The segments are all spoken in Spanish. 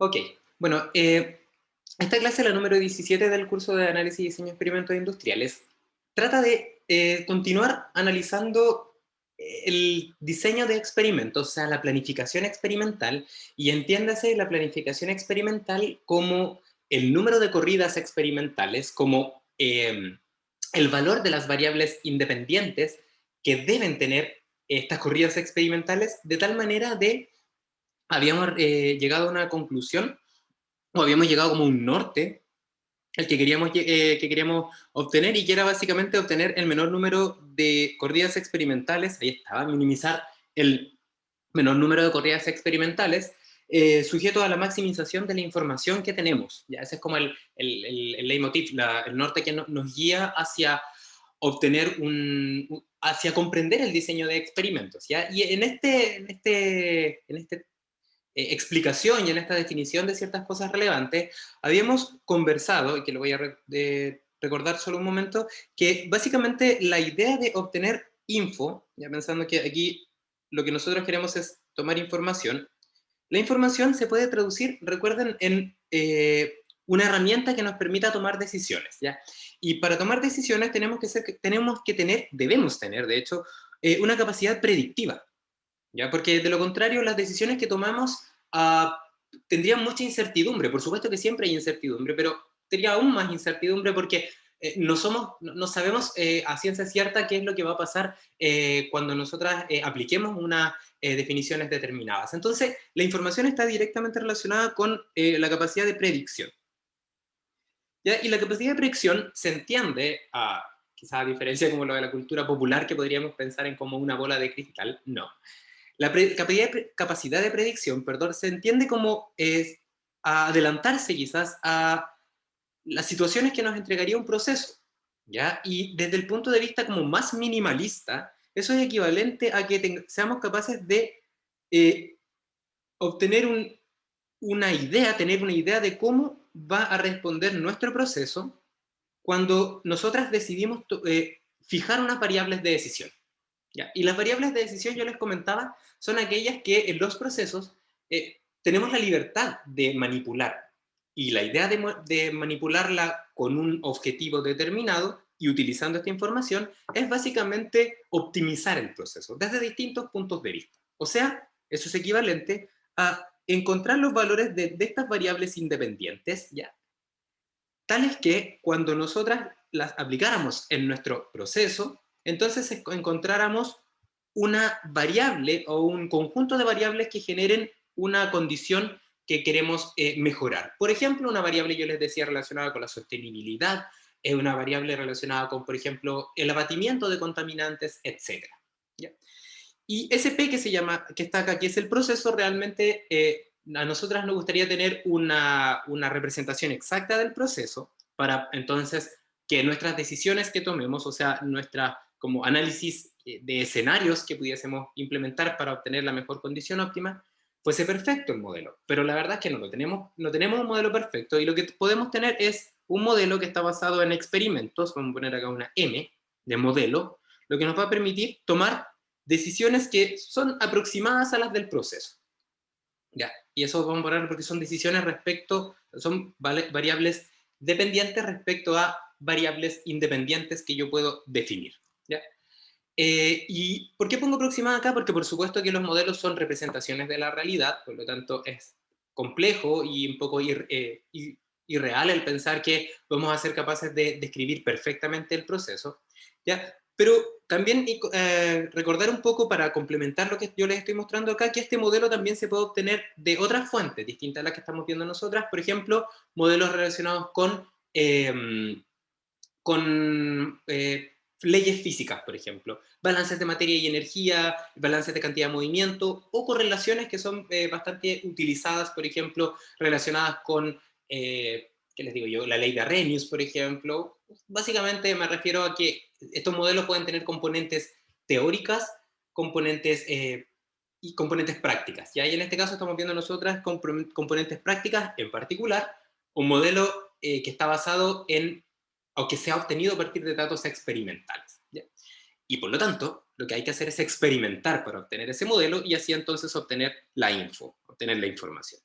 Ok, bueno, esta clase, la número 17 del curso de Análisis y Diseño de Experimentos Industriales, trata de continuar analizando el diseño de experimentos, o sea, la planificación experimental, y entiéndase la planificación experimental como el número de corridas experimentales, como el valor de las variables independientes que deben tener estas corridas experimentales, de tal manera de habíamos llegado a una conclusión, o habíamos llegado como un norte, el que queríamos obtener, y que era básicamente obtener el menor número de corridas experimentales, ahí estaba, minimizar el menor número de corridas experimentales, sujeto a la maximización de la información que tenemos. ¿Ya? Ese es como el leitmotiv, el norte que nos guía hacia obtener hacia comprender el diseño de experimentos. ¿Ya? Y en este explicación y en esta definición de ciertas cosas relevantes, habíamos conversado, y que lo voy a recordar solo un momento, que básicamente la idea de obtener info, ya pensando que aquí lo que nosotros queremos es tomar información, la información se puede traducir, recuerden, en una herramienta que nos permita tomar decisiones, ¿ya? Y para tomar decisiones tenemos que tener, debemos tener, de hecho, una capacidad predictiva, ¿ya? Porque de lo contrario, las decisiones que tomamos ah, tendrían mucha incertidumbre. Por supuesto que siempre hay incertidumbre, pero tendría aún más incertidumbre porque no sabemos a ciencia cierta qué es lo que va a pasar cuando nosotras apliquemos unas definiciones determinadas. Entonces, la información está directamente relacionada con la capacidad de predicción. ¿Ya? Y la capacidad de predicción se entiende, quizás a diferencia como lo de la cultura popular, que podríamos pensar en como una bola de cristal, no. La capacidad de predicción, perdón, se entiende como a adelantarse quizás a las situaciones que nos entregaría un proceso, ¿ya? Y desde el punto de vista como más minimalista, eso es equivalente a que seamos capaces de eh, obtener tener una idea de cómo va a responder nuestro proceso cuando nosotras decidimos fijar unas variables de decisión. ¿Ya? Y las variables de decisión, yo les comentaba, son aquellas que en los procesos tenemos la libertad de manipular. Y la idea de manipularla con un objetivo determinado y utilizando esta información es básicamente optimizar el proceso desde distintos puntos de vista. O sea, eso es equivalente a encontrar los valores de estas variables independientes, ¿ya? Tales que cuando nosotras las aplicáramos en nuestro proceso, entonces encontráramos una variable o un conjunto de variables que generen una condición que queremos mejorar. Por ejemplo, una variable, yo les decía, relacionada con la sostenibilidad, una variable relacionada con, por ejemplo, el abatimiento de contaminantes, etcétera. ¿Ya? Y ese P que se llama, que está acá, que es el proceso, realmente a nosotras nos gustaría tener una representación exacta del proceso para entonces que nuestras decisiones que tomemos, o sea, nuestra como análisis de escenarios que pudiésemos implementar para obtener la mejor condición óptima, fuese perfecto el modelo. Pero la verdad es que no tenemos un modelo perfecto, y lo que podemos tener es un modelo que está basado en experimentos, vamos a poner acá una M de modelo, lo que nos va a permitir tomar decisiones que son aproximadas a las del proceso. ¿Ya? Y eso vamos a poner porque son decisiones son variables dependientes respecto a variables independientes que yo puedo definir. ¿Ya? ¿Y por qué pongo aproximada acá? Porque por supuesto que los modelos son representaciones de la realidad, por lo tanto es complejo y un poco irreal el pensar que vamos a ser capaces de describir perfectamente el proceso, ¿ya? Pero también recordar un poco para complementar lo que yo les estoy mostrando acá, que este modelo también se puede obtener de otras fuentes distintas a las que estamos viendo nosotras, por ejemplo, modelos relacionados con leyes físicas, por ejemplo, balances de materia y energía, balances de cantidad de movimiento, o correlaciones que son bastante utilizadas, por ejemplo, relacionadas con, ¿qué les digo yo?, la ley de Arrhenius, por ejemplo. Básicamente me refiero a que estos modelos pueden tener componentes teóricas, componentes y componentes prácticas. Y ahí en este caso estamos viendo nosotras componentes prácticas, en particular, un modelo que está basado en o que se ha obtenido a partir de datos experimentales. ¿Ya? Y por lo tanto, lo que hay que hacer es experimentar para obtener ese modelo y así entonces obtener la info, obtener la información.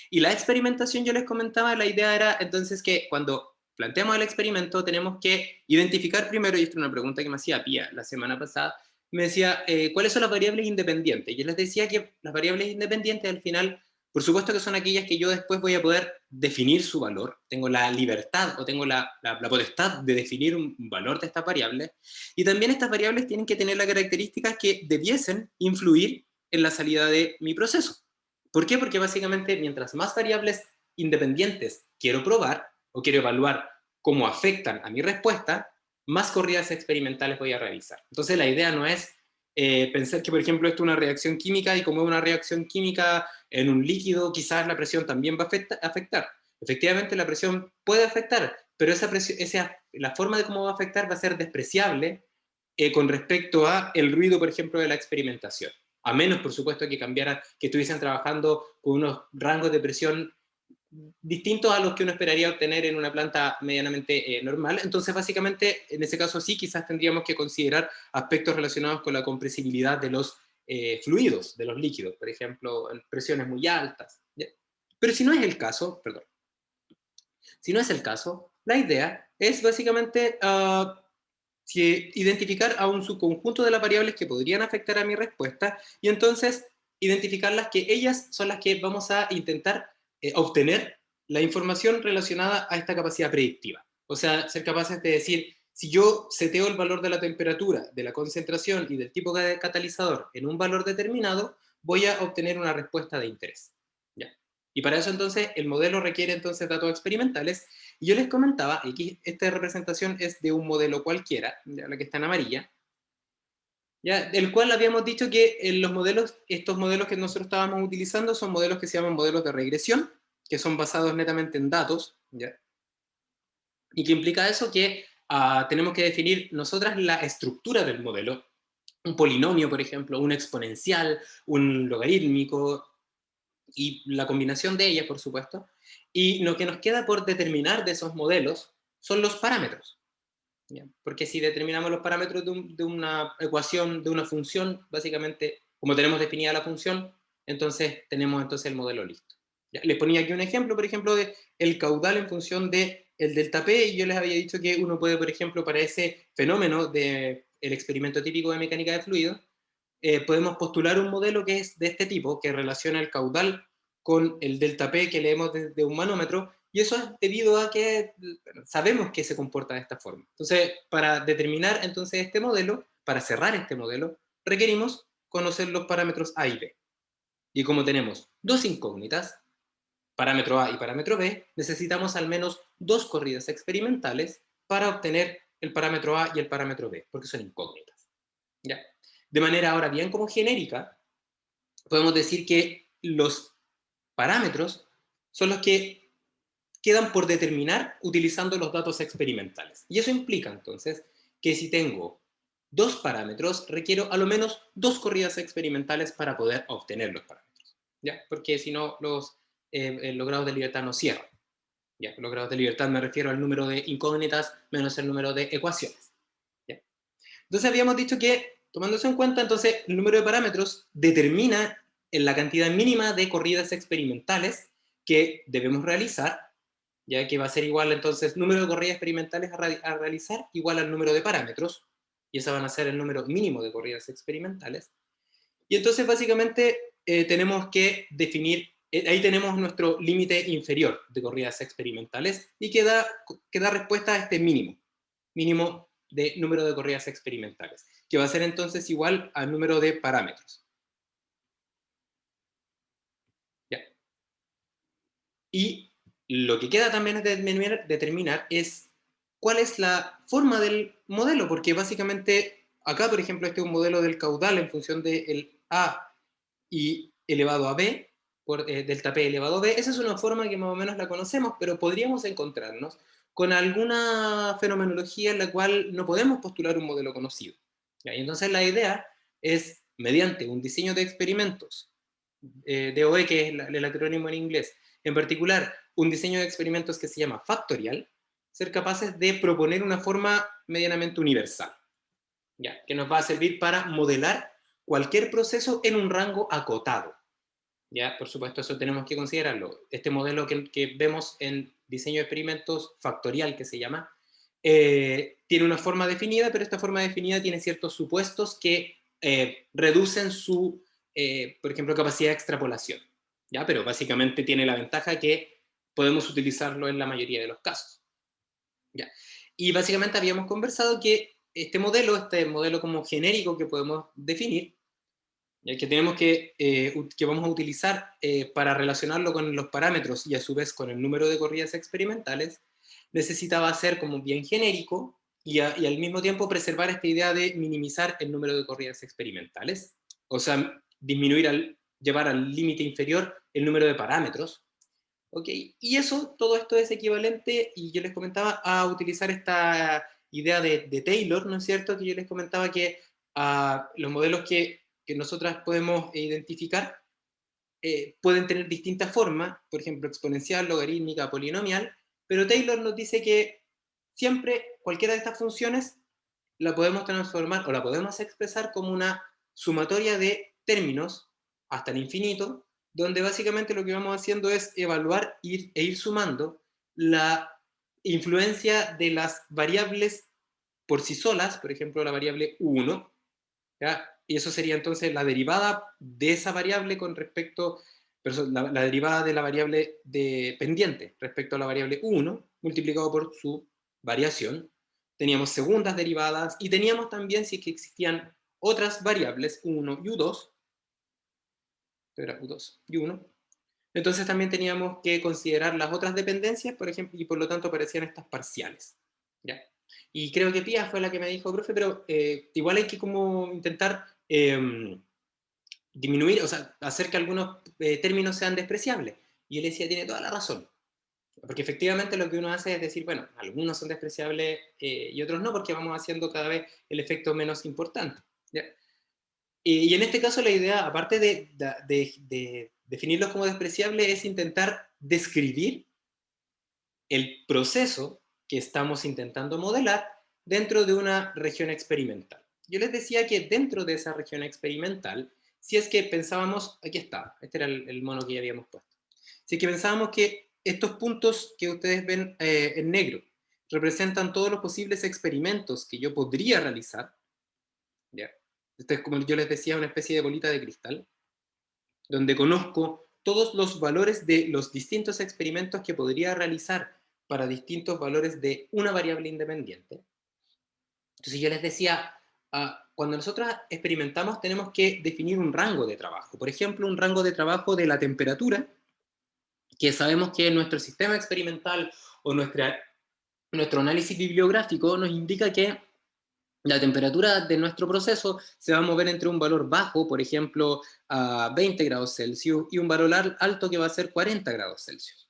Y la experimentación, yo les comentaba, la idea era entonces que cuando planteamos el experimento tenemos que identificar primero, y esto es una pregunta que me hacía Pía la semana pasada, me decía, ¿cuáles son las variables independientes? Yo les decía que las variables independientes al final, por supuesto que son aquellas que yo después voy a poder definir su valor, tengo la libertad o tengo la potestad de definir un valor de estas variables, y también estas variables tienen que tener las características que debiesen influir en la salida de mi proceso. ¿Por qué? Porque básicamente mientras más variables independientes quiero probar o quiero evaluar cómo afectan a mi respuesta, más corridas experimentales voy a realizar. Entonces la idea no es pensar que, por ejemplo, esto es una reacción química y como es una reacción química en un líquido, quizás la presión también va a afectar. Efectivamente, la presión puede afectar, pero la forma de cómo va a afectar va a ser despreciable con respecto a el ruido, por ejemplo, de la experimentación. A menos, por supuesto, que estuviesen trabajando con unos rangos de presión distintos a los que uno esperaría obtener en una planta medianamente normal. Entonces, básicamente, en ese caso sí, quizás tendríamos que considerar aspectos relacionados con la compresibilidad de los fluidos, de los líquidos, por ejemplo, en presiones muy altas. ¿Ya? Pero si no es el caso, perdón, si no es el caso, la idea es básicamente identificar a un subconjunto de las variables que podrían afectar a mi respuesta y entonces identificar las que ellas son las que vamos a intentar obtener la información relacionada a esta capacidad predictiva. O sea, ser capaces de decir, si yo seteo el valor de la temperatura, de la concentración y del tipo de catalizador en un valor determinado, voy a obtener una respuesta de interés. ¿Ya? Y para eso entonces el modelo requiere entonces datos experimentales y yo les comentaba, aquí esta representación es de un modelo cualquiera, ya la que está en amarilla, ya, del cual habíamos dicho que los modelos, estos modelos que nosotros estábamos utilizando son modelos que se llaman modelos de regresión, que son basados netamente en datos, ¿ya? Y que implica eso que tenemos que definir nosotras la estructura del modelo, un polinomio, por ejemplo, un exponencial, un logarítmico, y la combinación de ellas, por supuesto, y lo que nos queda por determinar de esos modelos son los parámetros. ¿Ya? Porque si determinamos los parámetros de una ecuación, de una función, básicamente, como tenemos definida la función, entonces tenemos entonces el modelo listo. ¿Ya? Les ponía aquí un ejemplo, por ejemplo, de el caudal en función de el delta P, y yo les había dicho que uno puede, por ejemplo, para ese fenómeno del experimento típico de mecánica de fluidos, podemos postular un modelo que es de este tipo, que relaciona el caudal con el delta P que leemos desde un manómetro, y eso es debido a que sabemos que se comporta de esta forma. Entonces, para determinar entonces este modelo, para cerrar este modelo, requerimos conocer los parámetros A y B. Y como tenemos dos incógnitas, parámetro A y parámetro B, necesitamos al menos dos corridas experimentales para obtener el parámetro A y el parámetro B, porque son incógnitas. ¿Ya? De manera ahora bien como genérica, podemos decir que los parámetros son los que quedan por determinar utilizando los datos experimentales. Y eso implica entonces que si tengo dos parámetros, requiero a lo menos dos corridas experimentales para poder obtener los parámetros. ¿Ya? Porque si no, los grados de libertad no cierran. ¿Ya? Los grados de libertad me refiero al número de incógnitas menos el número de ecuaciones. ¿Ya? Entonces habíamos dicho que, tomándose en cuenta, entonces el número de parámetros determina en la cantidad mínima de corridas experimentales que debemos realizar, ya que va a ser igual entonces número de corridas experimentales a realizar igual al número de parámetros, y ese van a ser el número mínimo de corridas experimentales. Y entonces básicamente tenemos que definir, ahí tenemos nuestro límite inferior de corridas experimentales y que da respuesta a este mínimo de número de corridas experimentales, que va a ser entonces igual al número de parámetros. ¿Ya? Y lo que queda también es determinar es cuál es la forma del modelo, porque básicamente acá, por ejemplo, este es un modelo del caudal en función del A y elevado a B, por delta P elevado a B. Esa es una forma que más o menos la conocemos, pero podríamos encontrarnos con alguna fenomenología en la cual no podemos postular un modelo conocido. ¿Ya? Y entonces la idea es, mediante un diseño de experimentos, DOE, que es el acrónimo en inglés, en particular un diseño de experimentos que se llama factorial, ser capaces de proponer una forma medianamente universal, ¿ya? Que nos va a servir para modelar cualquier proceso en un rango acotado. ¿ya? Por supuesto, eso tenemos que considerarlo. Este modelo que vemos en diseño de experimentos factorial, que se llama, tiene una forma definida, pero esta forma definida tiene ciertos supuestos que reducen su, por ejemplo, capacidad de extrapolación, ¿ya? Pero básicamente tiene la ventaja que podemos utilizarlo en la mayoría de los casos, ¿ya? Y básicamente habíamos conversado que este modelo como genérico que podemos definir, ya que tenemos que vamos a utilizar para relacionarlo con los parámetros y a su vez con el número de corridas experimentales, necesitaba ser como bien genérico y al mismo tiempo preservar esta idea de minimizar el número de corridas experimentales, o sea, llevar al límite inferior el número de parámetros, ¿ok? Y eso, todo esto es equivalente, y yo les comentaba, a utilizar esta idea de Taylor, ¿no es cierto? Que yo les comentaba que los modelos que nosotras podemos identificar pueden tener distintas formas, por ejemplo, exponencial, logarítmica, polinomial, pero Taylor nos dice que siempre cualquiera de estas funciones la podemos transformar o la podemos expresar como una sumatoria de términos hasta el infinito, donde básicamente lo que vamos haciendo es evaluar e ir sumando la influencia de las variables por sí solas, por ejemplo, la variable u1, ¿ya? Y eso sería entonces la derivada de esa variable con respecto, la derivada de la variable pendiente respecto a la variable u1, multiplicado por su variación. Teníamos segundas derivadas y teníamos también, si es que existían otras variables, u1 y u2, era u2 y u1, entonces también teníamos que considerar las otras dependencias, por ejemplo, y por lo tanto aparecían estas parciales, ¿ya? Y creo que Pía fue la que me dijo, profe, pero igual hay que como intentar disminuir, o sea, hacer que algunos términos sean despreciables. Y él decía, tiene toda la razón. Porque efectivamente lo que uno hace es decir, bueno, algunos son despreciables y otros no, porque vamos haciendo cada vez el efecto menos importante, ¿ya? Y en este caso la idea, aparte de definirlos como despreciables, es intentar describir el proceso que estamos intentando modelar dentro de una región experimental. Yo les decía que dentro de esa región experimental, si es que pensábamos, aquí está, este era el mono que ya habíamos puesto, si es que pensábamos que estos puntos que ustedes ven en negro representan todos los posibles experimentos que yo podría realizar, ¿ya? Esto es, como yo les decía, una especie de bolita de cristal, donde conozco todos los valores de los distintos experimentos que podría realizar para distintos valores de una variable independiente. Entonces yo les decía, cuando nosotros experimentamos tenemos que definir un rango de trabajo. Por ejemplo, un rango de trabajo de la temperatura, que sabemos que nuestro sistema experimental o nuestro análisis bibliográfico nos indica que la temperatura de nuestro proceso se va a mover entre un valor bajo, por ejemplo, a 20 grados Celsius, y un valor alto que va a ser 40 grados Celsius.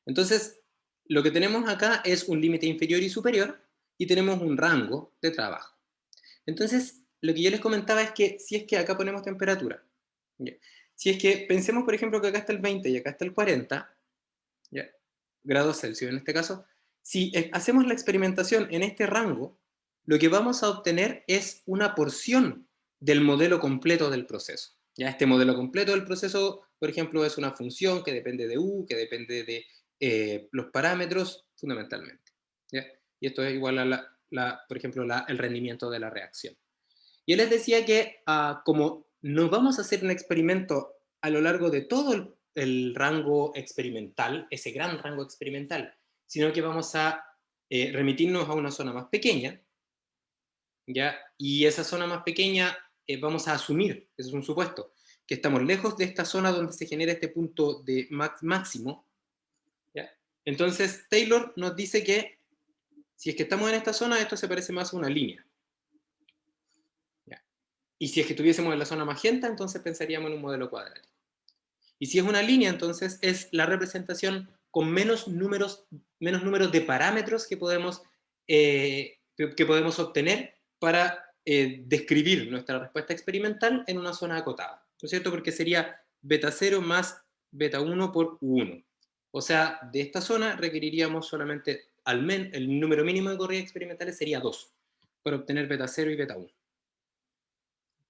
Entonces, lo que tenemos acá es un límite inferior y superior, y tenemos un rango de trabajo. Entonces, lo que yo les comentaba es que si es que acá ponemos temperatura, ¿ya? Si es que pensemos, por ejemplo, que acá está el 20 y acá está el 40, ¿ya? Grados Celsius en este caso, si hacemos la experimentación en este rango, lo que vamos a obtener es una porción del modelo completo del proceso. Ya este modelo completo del proceso, por ejemplo, es una función que depende de u, que depende de los parámetros, fundamentalmente, ¿ya? Y esto es igual a por ejemplo, el rendimiento de la reacción. Y él les decía que como no vamos a hacer un experimento a lo largo de todo el rango experimental, ese gran rango experimental, sino que vamos a remitirnos a una zona más pequeña, ¿ya? Y esa zona más pequeña vamos a asumir, eso es un supuesto, que estamos lejos de esta zona donde se genera este punto de máximo, ¿ya? Entonces Taylor nos dice que si es que estamos en esta zona, esto se parece más a una línea. Y si es que estuviésemos en la zona magenta, entonces pensaríamos en un modelo cuadrático. Y si es una línea, entonces es la representación con menos números de parámetros que podemos obtener para describir nuestra respuesta experimental en una zona acotada, ¿no es cierto? Porque sería beta 0 más beta 1 por u1. O sea, de esta zona requeriríamos solamente el número mínimo de corridas experimentales sería 2 para obtener beta 0 y beta 1,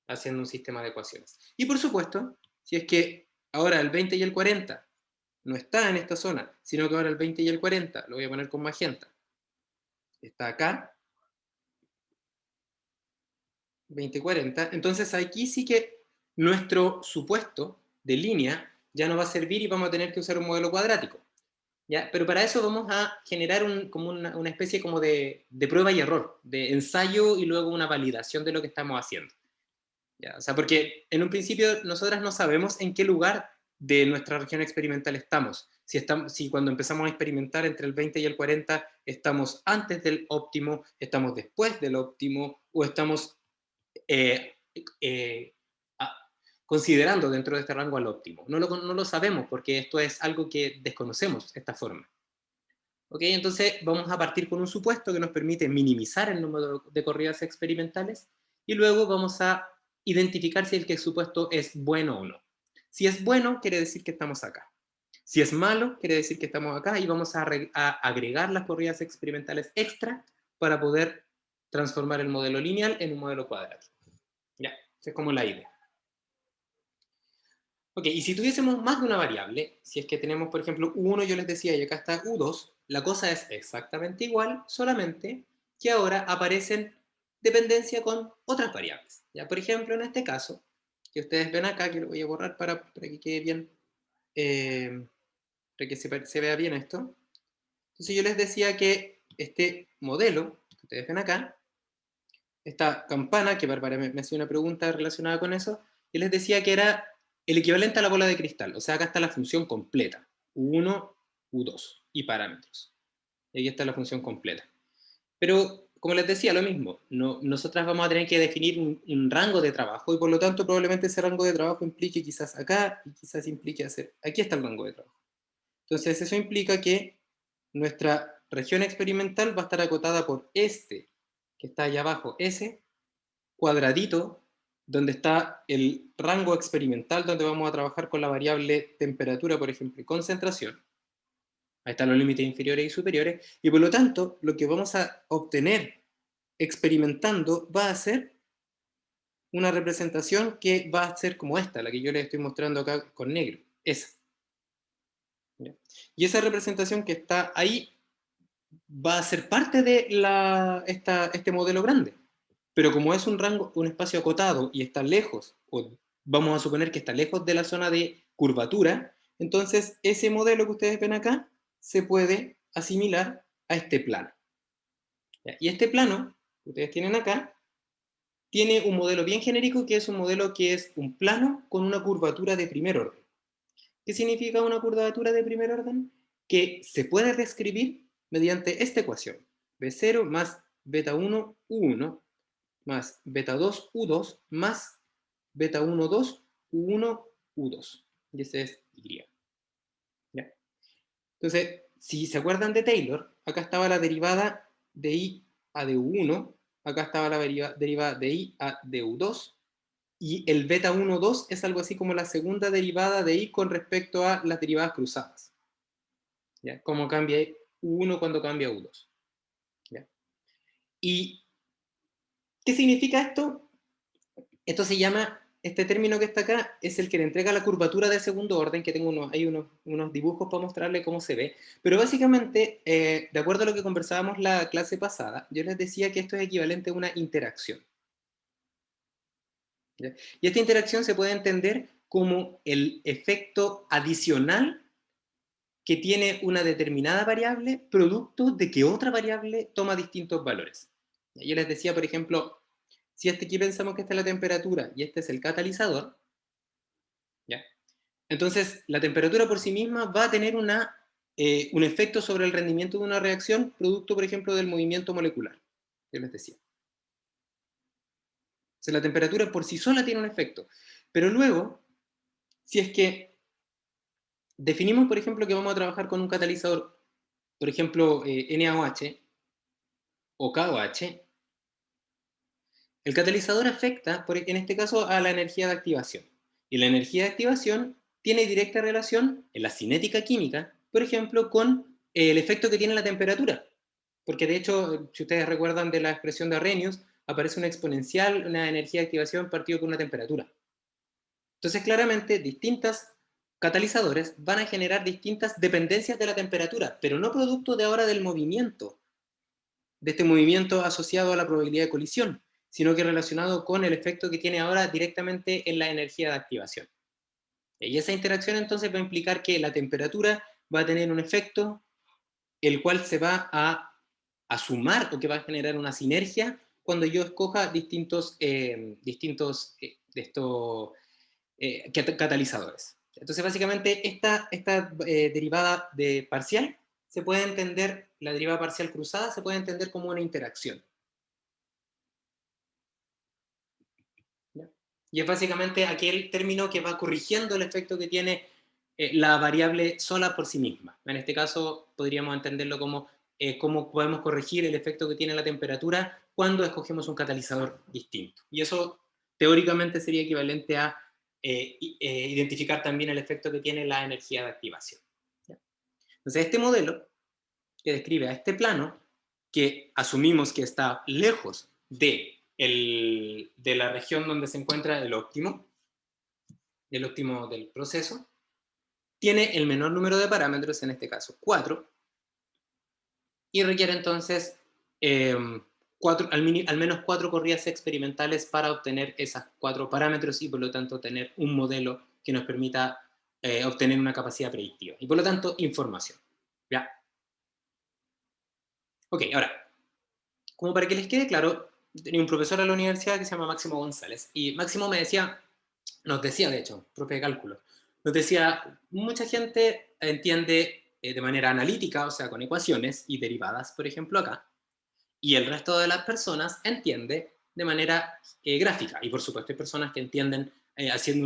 haciendo un sistema de ecuaciones. Y por supuesto, Si es que ahora el 20 y el 40 no está en esta zona, sino que ahora el 20 y el 40, lo voy a poner con magenta, está acá, 20-40, entonces aquí sí que nuestro supuesto de línea ya no va a servir y vamos a tener que usar un modelo cuadrático. ¿Ya? Pero para eso vamos a generar como una especie como de prueba y error, de ensayo y luego una validación de lo que estamos haciendo. ¿Ya? O sea, porque en un principio nosotras no sabemos en qué lugar de nuestra región experimental estamos. Si cuando empezamos a experimentar entre el 20 y el 40 estamos antes del óptimo, estamos después del óptimo o estamos eh, eh, a, considerando dentro de este rango al óptimo. No lo sabemos porque esto es algo que desconocemos, esta forma. ¿Ok? Entonces vamos a partir con un supuesto que nos permite minimizar el número de corridas experimentales y luego vamos a identificar si el que supuesto es bueno o no. Si es bueno, quiere decir que estamos acá. Si es malo, quiere decir que estamos acá y vamos a agregar las corridas experimentales extra para poder transformar el modelo lineal en un modelo cuadrático. Ya, esa es como la idea. Ok, y si tuviésemos más de una variable, si es que tenemos, por ejemplo, U1, yo les decía, y acá está U2, la cosa es exactamente igual, solamente que ahora aparecen dependencia con otras variables. Ya, por ejemplo, en este caso, que ustedes ven acá, que lo voy a borrar para que quede bien, para que se vea bien esto. Entonces yo les decía que este modelo, que ustedes ven acá, esta campana, que Bárbara me hacía una pregunta relacionada con eso, y les decía que era el equivalente a la bola de cristal. O sea, acá está la función completa. U1, U2 y parámetros. Y ahí está la función completa. Pero, como les decía, lo mismo. Nosotras vamos a tener que definir un rango de trabajo y por lo tanto probablemente ese rango de trabajo implique quizás acá y quizás implique hacer... Aquí está el rango de trabajo. Entonces eso implica que nuestra región experimental va a estar acotada por este, que está allá abajo, S, cuadradito, donde está el rango experimental, donde vamos a trabajar con la variable temperatura, por ejemplo, y concentración. Ahí están los límites inferiores y superiores, y por lo tanto, lo que vamos a obtener experimentando va a ser una representación que va a ser como esta, la que yo les estoy mostrando acá con negro, esa. Y esa representación que está ahí va a ser parte de este modelo grande. Pero como es un rango, un espacio acotado y está lejos, o vamos a suponer que está lejos de la zona de curvatura, entonces ese modelo que ustedes ven acá se puede asimilar a este plano. ¿Ya? Y este plano que ustedes tienen acá tiene un modelo bien genérico que es un modelo que es un plano con una curvatura de primer orden. ¿Qué significa una curvatura de primer orden? Que se puede reescribir mediante esta ecuación. B0 más beta 1 U1 más beta 2 U2 más beta 1 2 U1 U2. Y ese es Y. ¿Ya? Entonces, si se acuerdan de Taylor, acá estaba la derivada de I a de U1, acá estaba la derivada de I a de U2, y el beta 1 2 es algo así como la segunda derivada de I con respecto a las derivadas cruzadas. ¿Ya? Cómo cambia U1 cuando cambia U2. ¿Ya? ¿Y qué significa esto? Esto se llama, este término que está acá, es el que le entrega la curvatura de segundo orden, que tengo hay unos dibujos para mostrarle cómo se ve. Pero básicamente, de acuerdo a lo que conversábamos la clase pasada, yo les decía que esto es equivalente a una interacción. ¿Ya? Y esta interacción se puede entender como el efecto adicional que tiene una determinada variable producto de que otra variable toma distintos valores. Yo les decía, por ejemplo, si aquí pensamos que esta es la temperatura y este es el catalizador, ¿ya? Entonces la temperatura por sí misma va a tener un efecto sobre el rendimiento de una reacción, producto, por ejemplo, del movimiento molecular, yo les decía. O sea, la temperatura por sí sola tiene un efecto. Pero luego, si es que definimos, por ejemplo, que vamos a trabajar con un catalizador, por ejemplo, NaOH o KOH, el catalizador afecta, en este caso, a la energía de activación. Y la energía de activación tiene directa relación en la cinética química, por ejemplo, con el efecto que tiene la temperatura. Porque de hecho, si ustedes recuerdan de la expresión de Arrhenius, aparece una exponencial, una energía de activación partido con una temperatura. Entonces, claramente, distintas catalizadores van a generar distintas dependencias de la temperatura, pero no producto de ahora del movimiento, de este movimiento asociado a la probabilidad de colisión, sino que relacionado con el efecto que tiene ahora directamente en la energía de activación. Y esa interacción entonces va a implicar que la temperatura va a tener un efecto el cual se va a sumar o que va a generar una sinergia cuando yo escoja distintos de estos catalizadores. Entonces, básicamente, esta derivada de parcial se puede entender, la derivada parcial cruzada se puede entender como una interacción. ¿Ya? Y es básicamente aquel término que va corrigiendo el efecto que tiene la variable sola por sí misma. En este caso, podríamos entenderlo como cómo podemos corregir el efecto que tiene la temperatura cuando escogemos un catalizador distinto. Y eso teóricamente sería equivalente a identificar también el efecto que tiene la energía de activación. ¿Ya? Entonces, este modelo que describe a este plano, que asumimos que está lejos de la región donde se encuentra el óptimo del proceso, tiene el menor número de parámetros, en este caso 4, y requiere entonces eh, al menos 4 corridas experimentales para obtener esos 4 parámetros y por lo tanto tener un modelo que nos permita obtener una capacidad predictiva y por lo tanto información. ¿Ya? Ok, ahora, como para que les quede claro, tenía un profesor a la universidad que se llama Máximo González y Máximo nos decía de hecho, profe de cálculo, nos decía, mucha gente entiende de manera analítica, o sea, con ecuaciones y derivadas, por ejemplo, acá, y el resto de las personas entiende de manera gráfica, y por supuesto hay personas que entienden haciendo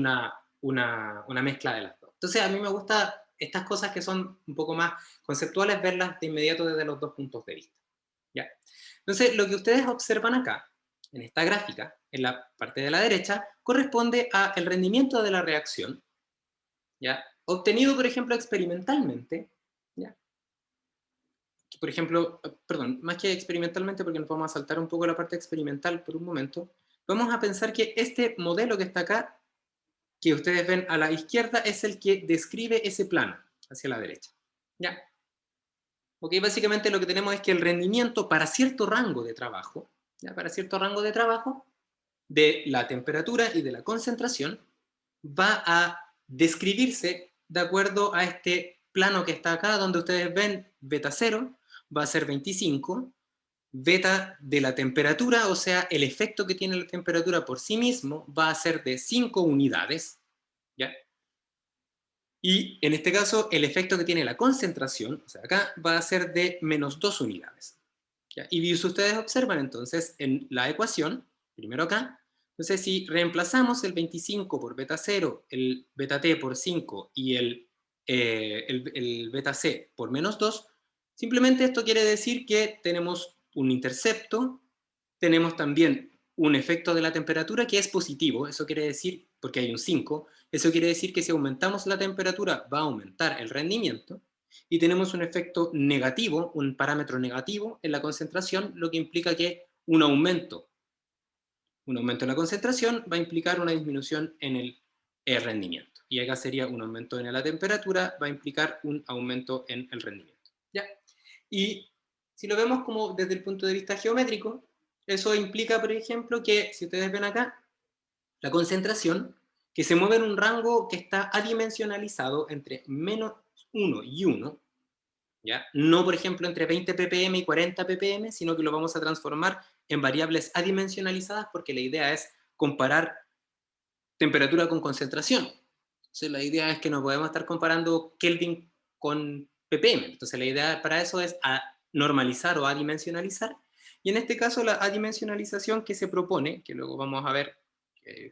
una mezcla de las dos. Entonces a mí me gusta estas cosas que son un poco más conceptuales, verlas de inmediato desde los dos puntos de vista. ¿Ya? Entonces lo que ustedes observan acá, en esta gráfica, en la parte de la derecha, corresponde al rendimiento de la reacción, ¿ya? Obtenido, por ejemplo, experimentalmente, ¿ya? Por ejemplo, perdón, más que experimentalmente, porque nos vamos a saltar un poco la parte experimental por un momento, vamos a pensar que este modelo que está acá, que ustedes ven a la izquierda, es el que describe ese plano hacia la derecha. ¿Ya? Ok, básicamente lo que tenemos es que el rendimiento para cierto rango de trabajo, ¿ya? Para cierto rango de trabajo, de la temperatura y de la concentración, va a describirse de acuerdo a este plano que está acá, donde ustedes ven beta 0, va a ser 25, beta de la temperatura, o sea, el efecto que tiene la temperatura por sí mismo, va a ser de 5 unidades, ¿ya? Y en este caso, el efecto que tiene la concentración, o sea, acá va a ser de menos 2 unidades. ¿Ya? Y si ustedes observan entonces en la ecuación, primero acá, entonces si reemplazamos el 25 por beta 0, el beta t por 5 y el beta c por menos 2, simplemente esto quiere decir que tenemos un intercepto, tenemos también un efecto de la temperatura que es positivo, eso quiere decir, porque hay un 5, eso quiere decir que si aumentamos la temperatura va a aumentar el rendimiento, y tenemos un efecto negativo, un parámetro negativo en la concentración, lo que implica que un aumento en la concentración va a implicar una disminución en el rendimiento. Y acá sería un aumento en la temperatura, va a implicar un aumento en el rendimiento. ¿Ya? Y si lo vemos como desde el punto de vista geométrico, eso implica, por ejemplo, que si ustedes ven acá, la concentración, que se mueve en un rango que está adimensionalizado entre menos 1 y 1, ¿ya? No, por ejemplo, entre 20 ppm y 40 ppm, sino que lo vamos a transformar en variables adimensionalizadas porque la idea es comparar temperatura con concentración. Entonces, la idea es que no podemos estar comparando Kelvin con ppm. Entonces, la idea para eso es normalizar o adimensionalizar. Y en este caso, la adimensionalización que se propone, que luego vamos a ver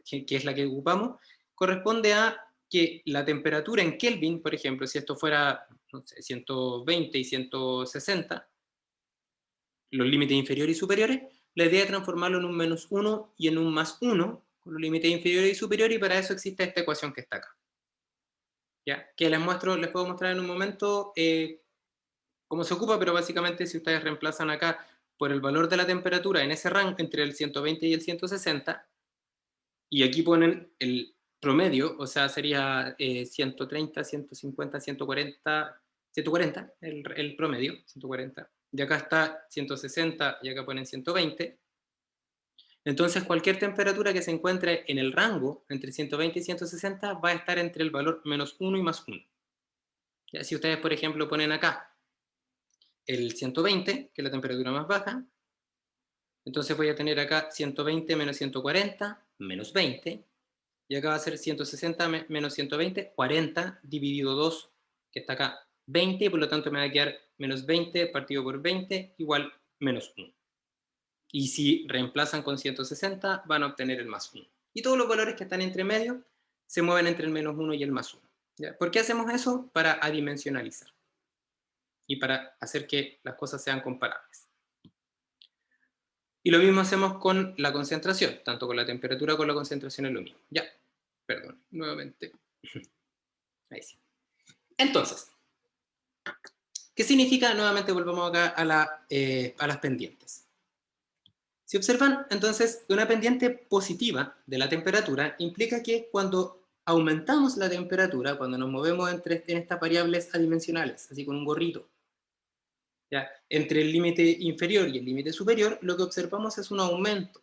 qué es la que ocupamos, corresponde a que la temperatura en Kelvin, por ejemplo, si esto fuera no sé, 120 y 160, los límites inferiores y superiores, la idea es transformarlo en un menos 1 y en un más 1, con los límites inferiores y superiores, y para eso existe esta ecuación que está acá. ¿Ya? Que les puedo mostrar en un momento cómo se ocupa, pero básicamente si ustedes reemplazan acá por el valor de la temperatura en ese rango entre el 120 y el 160, y aquí ponen promedio, o sea, sería 130, 150, 140, 140 el promedio, 140. Y acá está 160 y acá ponen 120. Entonces, cualquier temperatura que se encuentre en el rango entre 120 y 160 va a estar entre el valor -1 y +1. Ya, si ustedes, por ejemplo, ponen acá el 120, que es la temperatura más baja, entonces voy a tener acá 120 menos 140, menos 20, y acá va a ser 160 menos 120, 40 dividido 2, que está acá, 20, y por lo tanto me va a quedar menos 20 partido por 20, igual -1. Y si reemplazan con 160, van a obtener el +1. Y todos los valores que están entre medio se mueven entre el -1 y el +1. ¿Ya? ¿Por qué hacemos eso? Para adimensionalizar y para hacer que las cosas sean comparables. Y lo mismo hacemos con la concentración, tanto con la temperatura como con la concentración es lo mismo. Ya, perdón, nuevamente. Ahí sí. Entonces, ¿qué significa? Nuevamente volvamos acá a las pendientes. Si observan, entonces, una pendiente positiva de la temperatura implica que cuando aumentamos la temperatura, cuando nos movemos en estas variables adimensionales, así con un gorrito, ¿ya? Entre el límite inferior y el límite superior, lo que observamos es un aumento,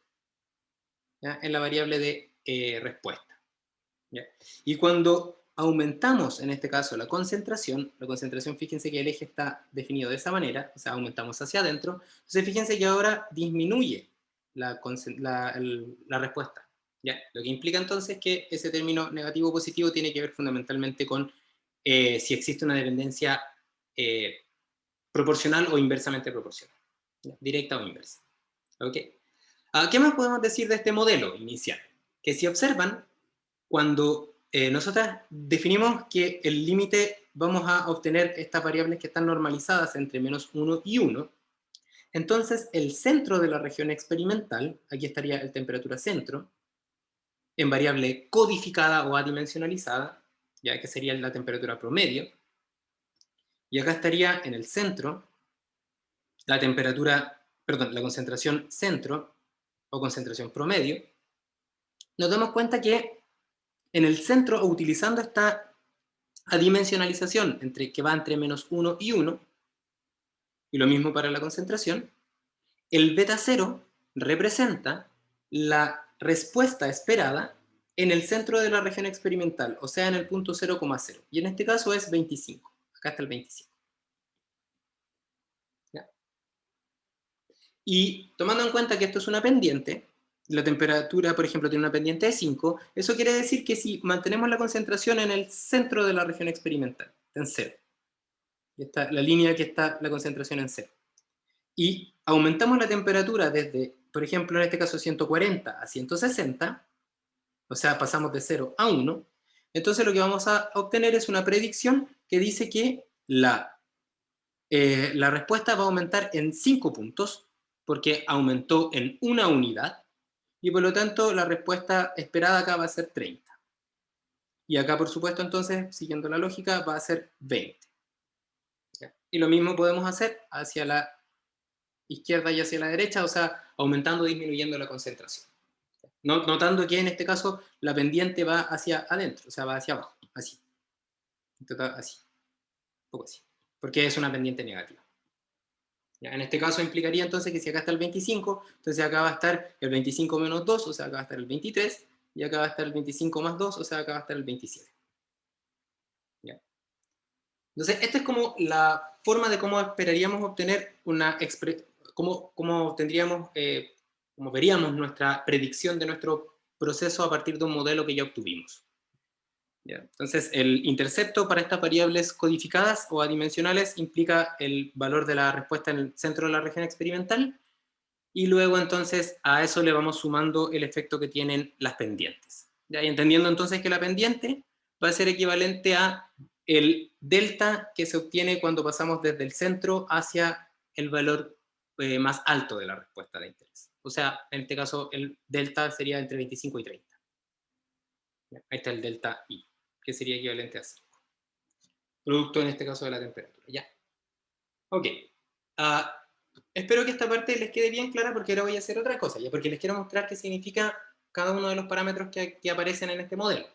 ¿ya? En la variable de respuesta. ¿Ya? Y cuando aumentamos, en este caso, la concentración, fíjense que el eje está definido de esa manera, o sea, aumentamos hacia adentro, entonces fíjense que ahora disminuye la respuesta. ¿Ya? Lo que implica entonces que ese término negativo o positivo tiene que ver fundamentalmente con si existe una dependencia eh, proporcional o inversamente proporcional, ¿ya? Directa o inversa. ¿Ok? ¿Qué más podemos decir de este modelo inicial? Que si observan, cuando nosotros definimos que el límite vamos a obtener estas variables que están normalizadas entre -1 y 1, entonces el centro de la región experimental, aquí estaría el temperatura centro, en variable codificada o adimensionalizada, ya que sería la temperatura promedio, y acá estaría en el centro la temperatura, perdón, la concentración centro o concentración promedio. Nos damos cuenta que en el centro, utilizando esta adimensionalización que va entre -1 y 1, y lo mismo para la concentración, el beta 0 representa la respuesta esperada en el centro de la región experimental, o sea, en el punto 0,0. Y en este caso es 25. Acá está el 25. ¿Ya? Y tomando en cuenta que esto es una pendiente, la temperatura, por ejemplo, tiene una pendiente de 5, eso quiere decir que si mantenemos la concentración en el centro de la región experimental, en 0, está la línea que está la concentración en 0, y aumentamos la temperatura desde, por ejemplo, en este caso 140 a 160, o sea, pasamos de 0 a 1, entonces lo que vamos a obtener es una predicción que dice que la respuesta va a aumentar en 5 puntos, porque aumentó en una unidad, y por lo tanto la respuesta esperada acá va a ser 30. Y acá, por supuesto, entonces, siguiendo la lógica, va a ser 20. ¿Ya? Y lo mismo podemos hacer hacia la izquierda y hacia la derecha, o sea, aumentando o disminuyendo la concentración. Notando que en este caso la pendiente va hacia adentro, o sea, va hacia abajo, así. Así, un poco así. Porque es una pendiente negativa. ¿Ya? En este caso implicaría entonces que si acá está el 25, entonces acá va a estar el 25 menos 2, o sea, acá va a estar el 23, y acá va a estar el 25 más 2, o sea, acá va a estar el 27. ¿Ya? Entonces, esta es como la forma de cómo esperaríamos obtener cómo obtendríamos, cómo veríamos nuestra predicción de nuestro proceso a partir de un modelo que ya obtuvimos. ¿Ya? Entonces, el intercepto para estas variables codificadas o adimensionales implica el valor de la respuesta en el centro de la región experimental, y luego entonces a eso le vamos sumando el efecto que tienen las pendientes. ¿Ya? Y entendiendo entonces que la pendiente va a ser equivalente a el delta que se obtiene cuando pasamos desde el centro hacia el valor más alto de la respuesta de interés. O sea, en este caso el delta sería entre 25 y 30. ¿Ya? Ahí está el delta I, que sería equivalente a 5. Producto en este caso de la temperatura. ¿Ya? Ok. Uh, Espero que esta parte les quede bien clara, porque ahora voy a hacer otra cosa, ¿ya? Porque les quiero mostrar qué significa cada uno de los parámetros que aparecen en este modelo.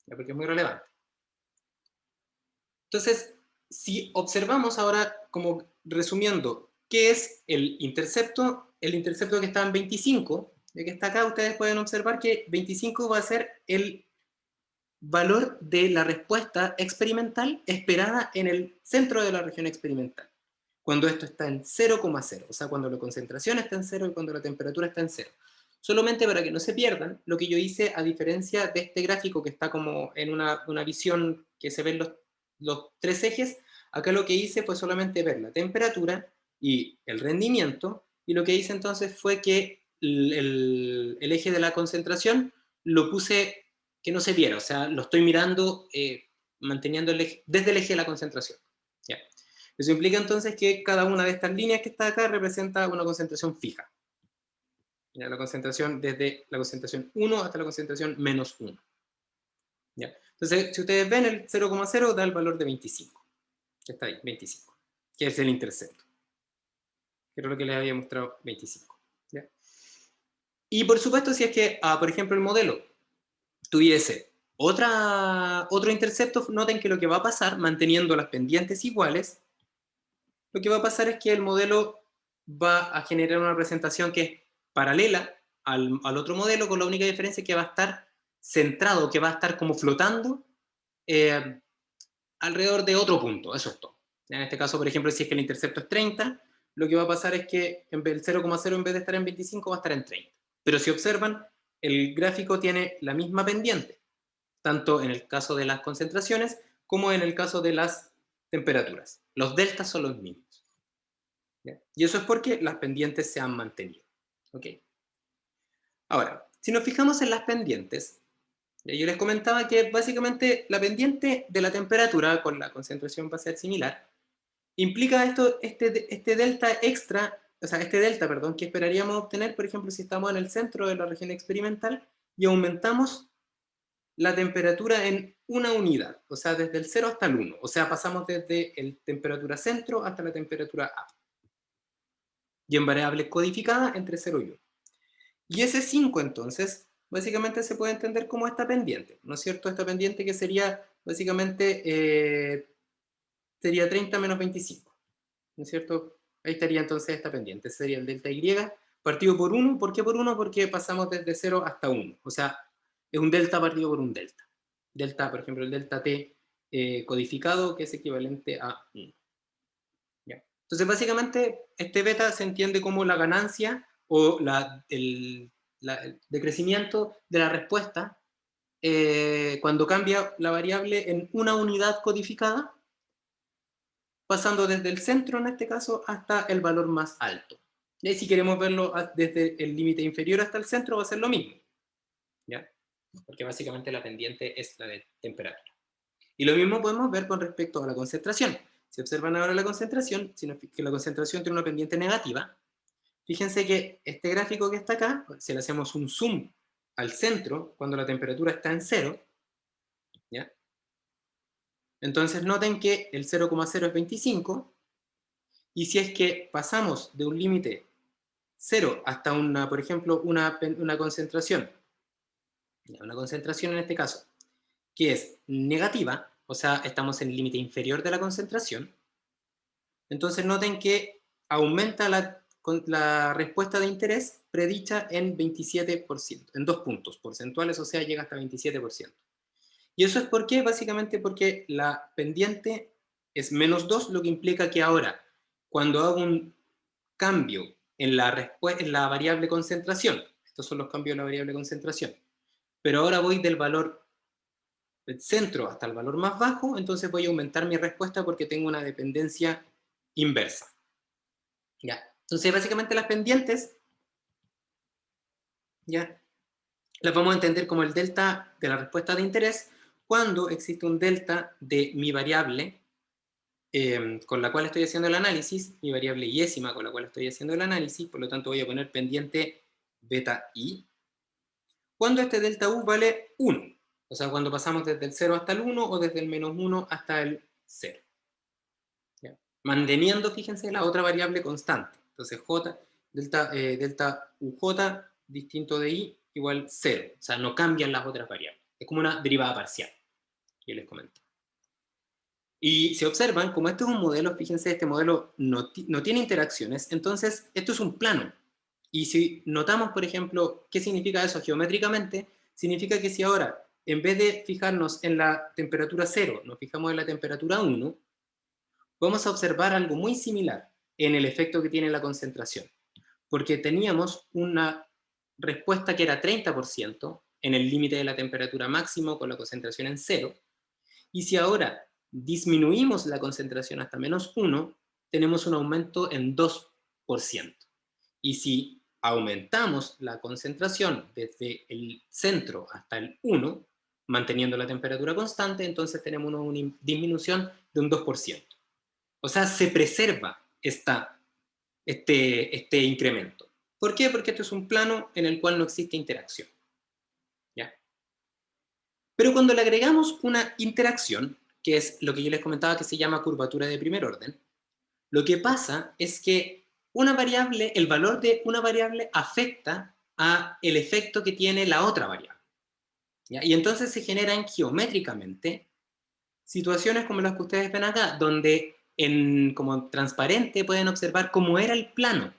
¿ya? Porque es muy relevante. Entonces, si observamos ahora, como resumiendo, ¿qué es el intercepto? El intercepto que está en 25, de que está acá, ustedes pueden observar que 25 va a ser el valor de la respuesta experimental esperada en el centro de la región experimental, cuando esto está en 0,0, o sea, cuando la concentración está en 0 y cuando la temperatura está en 0. Solamente para que no se pierdan, lo que yo hice, a diferencia de este gráfico que está como en una visión que se ven los tres ejes, acá lo que hice fue solamente ver la temperatura y el rendimiento, y lo que hice entonces fue que el eje de la concentración lo puse que no se viera, o sea, lo estoy mirando manteniendo desde el eje de la concentración. ¿Ya? Eso implica entonces que cada una de estas líneas que está acá representa una concentración fija. ¿Ya? La concentración desde la concentración 1 hasta la concentración menos 1. ¿Ya? Entonces, si ustedes ven, el 0,0 da el valor de 25, que está ahí, 25, que es el intercepto, que era lo que les había mostrado, 25. ¿Ya? Y por supuesto, si es que, por ejemplo, el modelo tuviese otro intercepto, noten que lo que va a pasar, manteniendo las pendientes iguales, lo que va a pasar es que el modelo va a generar una representación que es paralela al otro modelo, con la única diferencia que va a estar centrado, que va a estar como flotando eh, alrededor de otro punto, eso es todo. En este caso, por ejemplo, si es que el intercepto es 30, lo que va a pasar es que el 0,0 en vez de estar en 25 va a estar en 30. Pero si observan, el gráfico tiene la misma pendiente, tanto en el caso de las concentraciones como en el caso de las temperaturas. Los deltas son los mismos. ¿Ya? Y eso es porque las pendientes se han mantenido. ¿Ok? Ahora, si nos fijamos en las pendientes, yo les comentaba que básicamente la pendiente de la temperatura con la concentración va a ser similar. Implica esto, este delta extra, o sea, este delta, perdón, que esperaríamos obtener, por ejemplo, si estamos en el centro de la región experimental y aumentamos la temperatura en una unidad, o sea, desde el 0 hasta el 1, o sea, pasamos desde la temperatura centro hasta la temperatura A, y en variable codificada entre 0 y 1. Y ese 5, entonces, básicamente se puede entender como esta pendiente, ¿no es cierto? Esta pendiente que sería, básicamente, sería 30 menos 25, ¿no es cierto? Ahí estaría entonces esta pendiente, sería el delta Y partido por 1. ¿Por qué por 1? Porque pasamos desde 0 hasta 1, o sea, es un delta partido por un delta. Delta, por ejemplo, el delta T codificado, que es equivalente a 1. ¿Ya? Entonces, básicamente, este beta se entiende como la ganancia o el decrecimiento de la respuesta cuando cambia la variable en una unidad codificada, pasando desde el centro, en este caso, hasta el valor más alto. Y si queremos verlo desde el límite inferior hasta el centro, va a ser lo mismo. ¿Ya? Porque básicamente la pendiente es la de temperatura. Y lo mismo podemos ver con respecto a la concentración. Si observan ahora la concentración, que la concentración tiene una pendiente negativa, fíjense que este gráfico que está acá, si le hacemos un zoom al centro, cuando la temperatura está en 0, ¿ya? Entonces noten que el 0,0 es 25, y si es que pasamos de un límite 0 hasta por ejemplo, una concentración en este caso, que es negativa, o sea, estamos en el límite inferior de la concentración, entonces noten que aumenta la respuesta de interés predicha en 27%, en 2 puntos porcentuales, o sea, llega hasta 27%. Y eso es básicamente porque la pendiente es menos 2, lo que implica que ahora, cuando hago un cambio en la variable concentración, estos son los cambios de la variable concentración, pero ahora voy del valor del centro hasta el valor más bajo, entonces voy a aumentar mi respuesta porque tengo una dependencia inversa. ¿Ya? Entonces, básicamente las pendientes, ¿ya? Las vamos a entender como el delta de la respuesta de interés cuando existe un delta de mi variable con la cual estoy haciendo el análisis, mi variable yésima con la cual estoy haciendo el análisis, por lo tanto voy a poner pendiente beta i, cuando este delta u vale 1, o sea, cuando pasamos desde el 0 hasta el 1 o desde el menos 1 hasta el 0. ¿Ya? Manteniendo, fíjense, la otra variable constante. Entonces, delta uj distinto de i igual 0. O sea, no cambian las otras variables. Es como una derivada parcial, que les comento. Y si observan, como este es un modelo, fíjense, este modelo no tiene interacciones, entonces esto es un plano. Y si notamos, por ejemplo, ¿qué significa eso geométricamente? Significa que si ahora, en vez de fijarnos en la temperatura 0, nos fijamos en la temperatura 1, vamos a observar algo muy similar en el efecto que tiene la concentración. Porque teníamos una respuesta que era 30% en el límite de la temperatura máximo con la concentración en 0, y si ahora disminuimos la concentración hasta -1, tenemos un aumento en 2%. Y si aumentamos la concentración desde el centro hasta el 1, manteniendo la temperatura constante, entonces tenemos una disminución de un 2%. O sea, se preserva este incremento. ¿Por qué? Porque esto es un plano en el cual no existe interacción. ¿Ya? Pero cuando le agregamos una interacción, que es lo que yo les comentaba que se llama curvatura de primer orden, lo que pasa es que una variable, el valor de una variable afecta a el efecto que tiene la otra variable. ¿Ya? Y entonces se generan geométricamente situaciones como las que ustedes ven acá, donde como transparente pueden observar cómo era el plano.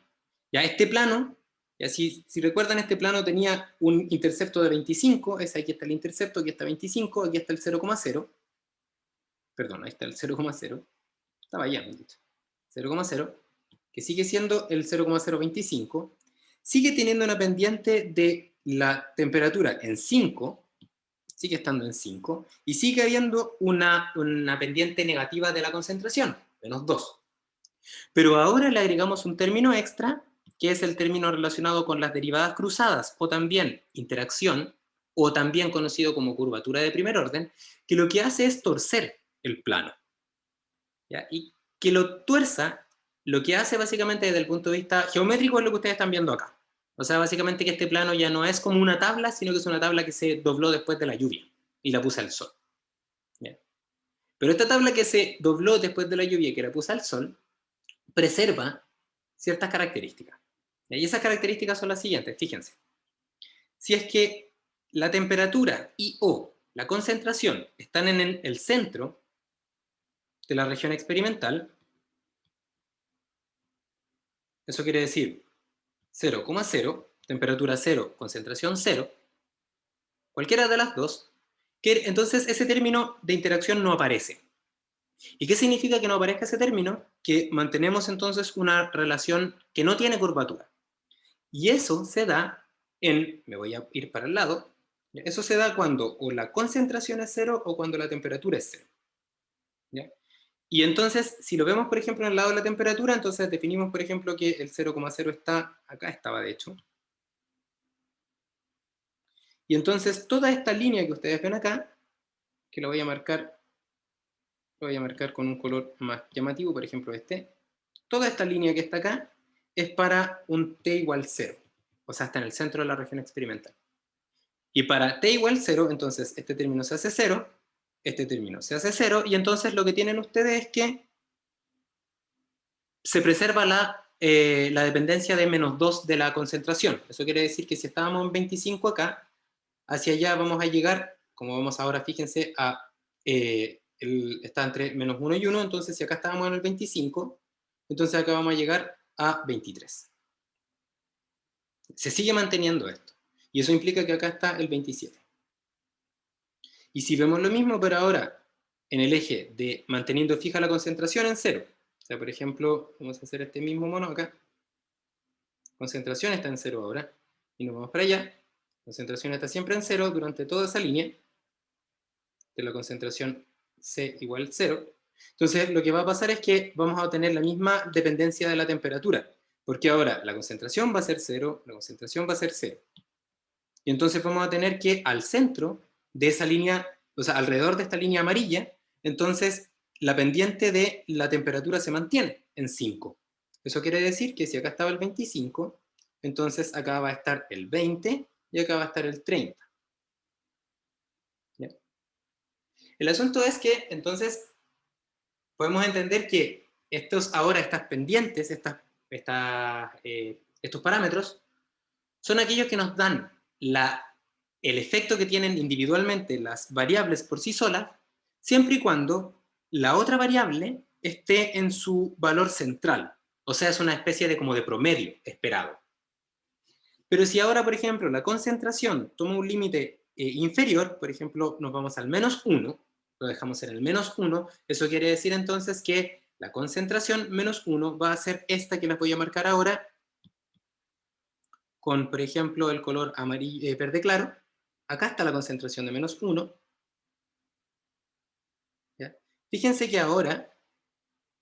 Ya este plano, ya si recuerdan, este plano tenía un intercepto de 25, aquí está el intercepto, aquí está 25, aquí está el 0,0, perdón, ahí está el 0,0, estaba allá, 0,0, que sigue siendo el 0,025, sigue teniendo una pendiente de la temperatura en 5, sigue estando en 5, y sigue habiendo una pendiente negativa de la concentración, -2. Pero ahora le agregamos un término extra, que es el término relacionado con las derivadas cruzadas, o también interacción, o también conocido como curvatura de primer orden, que lo que hace es torcer el plano. ¿Ya? Y que lo tuerza, lo que hace básicamente desde el punto de vista geométrico es lo que ustedes están viendo acá. O sea, básicamente que este plano ya no es como una tabla, sino que es una tabla que se dobló después de la lluvia y la puse al sol. ¿Ya? Pero esta tabla que se dobló después de la lluvia y que la puse al sol, preserva ciertas características. Y esas características son las siguientes, fíjense. Si es que la temperatura y o la concentración están en el centro de la región experimental, eso quiere decir 0,0, temperatura 0, concentración 0, cualquiera de las dos, que entonces ese término de interacción no aparece. ¿Y qué significa que no aparezca ese término? Que mantenemos entonces una relación que no tiene curvatura. Y eso se da me voy a ir para el lado, eso se da cuando o la concentración es 0 o cuando la temperatura es 0. ¿Ya? Y entonces, si lo vemos, por ejemplo, en el lado de la temperatura, entonces definimos, por ejemplo, que el 0,0 está, acá estaba de hecho, y entonces toda esta línea que ustedes ven acá, que lo voy a marcar con un color más llamativo, por ejemplo toda esta línea que está acá es para un t igual 0, o sea, está en el centro de la región experimental. Y para t igual 0, entonces este término se hace 0, este término se hace 0, y entonces lo que tienen ustedes es que se preserva la dependencia de -2 de la concentración. Eso quiere decir que si estábamos en 25 acá, hacia allá vamos a llegar, como vemos ahora, fíjense, está entre -1 y 1, entonces si acá estábamos en el 25, entonces acá vamos a llegar a 23. Se sigue manteniendo esto, y eso implica que acá está el 27. Y si vemos lo mismo, pero ahora en el eje de manteniendo fija la concentración en 0, o sea, por ejemplo, vamos a hacer este mismo mono acá, concentración está en 0 ahora, y nos vamos para allá, concentración está siempre en 0 durante toda esa línea, de la concentración C igual 0, entonces lo que va a pasar es que vamos a obtener la misma dependencia de la temperatura, porque ahora la concentración va a ser 0, la concentración va a ser 0. Y entonces vamos a tener que al centro de esa línea, o sea, alrededor de esta línea amarilla, entonces la pendiente de la temperatura se mantiene en 5. Eso quiere decir que si acá estaba el 25, entonces acá va a estar el 20 y acá va a estar el 30. ¿Ya? El asunto es que entonces podemos entender que estas pendientes, estos parámetros, son aquellos que nos dan la el efecto que tienen individualmente las variables por sí solas, siempre y cuando la otra variable esté en su valor central. O sea, es una especie de como de promedio esperado. Pero si ahora, por ejemplo, la concentración toma un límite inferior, por ejemplo, nos vamos al -1, lo dejamos en el -1, eso quiere decir entonces que la concentración -1 va a ser esta que la voy a marcar ahora, con, por ejemplo, el color amarillo, verde claro. Acá está la concentración de -1. ¿Ya? Fíjense que ahora,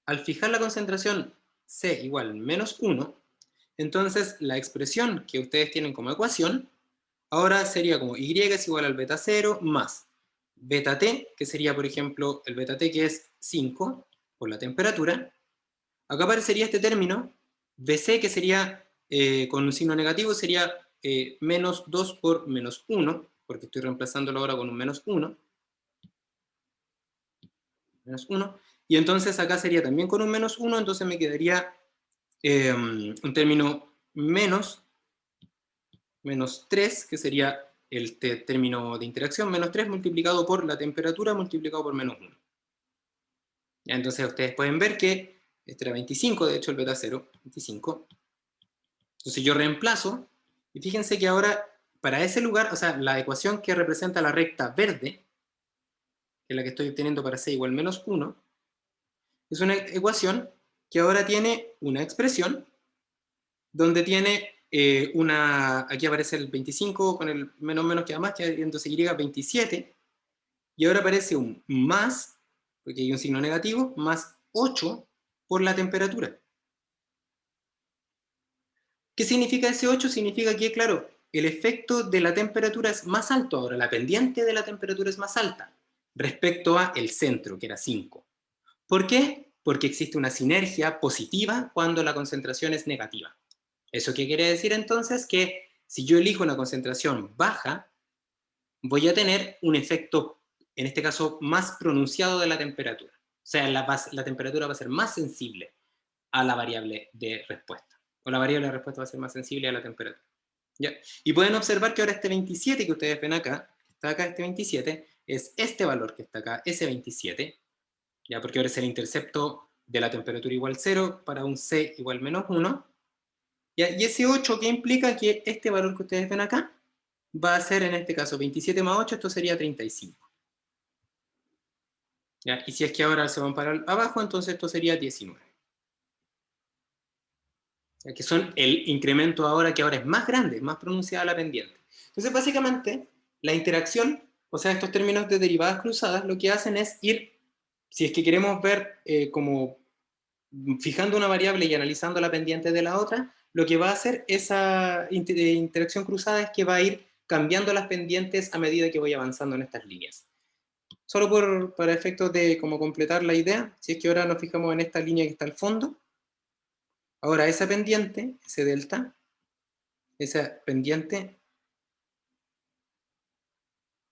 al fijar la concentración C igual -1, entonces la expresión que ustedes tienen como ecuación, ahora sería como y es igual al beta 0 más beta t, que sería, por ejemplo, el beta t que es 5 por la temperatura. Acá aparecería este término, bc, que sería, con un signo negativo, sería menos 2 por -1, porque estoy reemplazándolo ahora con un -1, y entonces acá sería también con un -1, entonces me quedaría un término menos 3, que sería el término de interacción, menos 3 multiplicado por la temperatura multiplicado por -1. Entonces ustedes pueden ver que este era 25, de hecho el beta 0, 25. Entonces yo reemplazo, y fíjense que ahora, para ese lugar, o sea, la ecuación que representa la recta verde, que es la que estoy obteniendo para C igual -1, es una ecuación que ahora tiene una expresión donde tiene aquí aparece el 25 con el menos que da más, que entonces Y 27, y ahora aparece un más, porque hay un signo negativo, más 8 por la temperatura. ¿Qué significa ese 8? Significa que, claro, el efecto de la temperatura es más alto ahora, la pendiente de la temperatura es más alta respecto a el centro, que era 5. ¿Por qué? Porque existe una sinergia positiva cuando la concentración es negativa. ¿Eso qué quiere decir entonces? Que si yo elijo una concentración baja, voy a tener un efecto, en este caso, más pronunciado de la temperatura. O sea, la temperatura va a ser más sensible a la variable de respuesta. O la variable de respuesta va a ser más sensible a la temperatura. ¿Ya? Y pueden observar que ahora este 27 que ustedes ven acá, está acá este 27, es este valor que está acá, ese 27, ¿ya? Porque ahora es el intercepto de la temperatura igual 0 para un C igual -1. ¿Ya? Y ese 8 que implica que este valor que ustedes ven acá va a ser en este caso 27 más 8, esto sería 35. ¿Ya? Y si es que ahora se van para abajo, entonces esto sería 19. ¿Ya? Que son el incremento ahora, que ahora es más grande, más pronunciada la pendiente. Entonces, básicamente, la interacción, o sea, estos términos de derivadas cruzadas, lo que hacen es ir, si es que queremos ver como fijando una variable y analizando la pendiente de la otra, lo que va a hacer esa interacción cruzada es que va a ir cambiando las pendientes a medida que voy avanzando en estas líneas. Solo para efectos de como completar la idea, si es que ahora nos fijamos en esta línea que está al fondo, ahora esa pendiente, ese delta, esa pendiente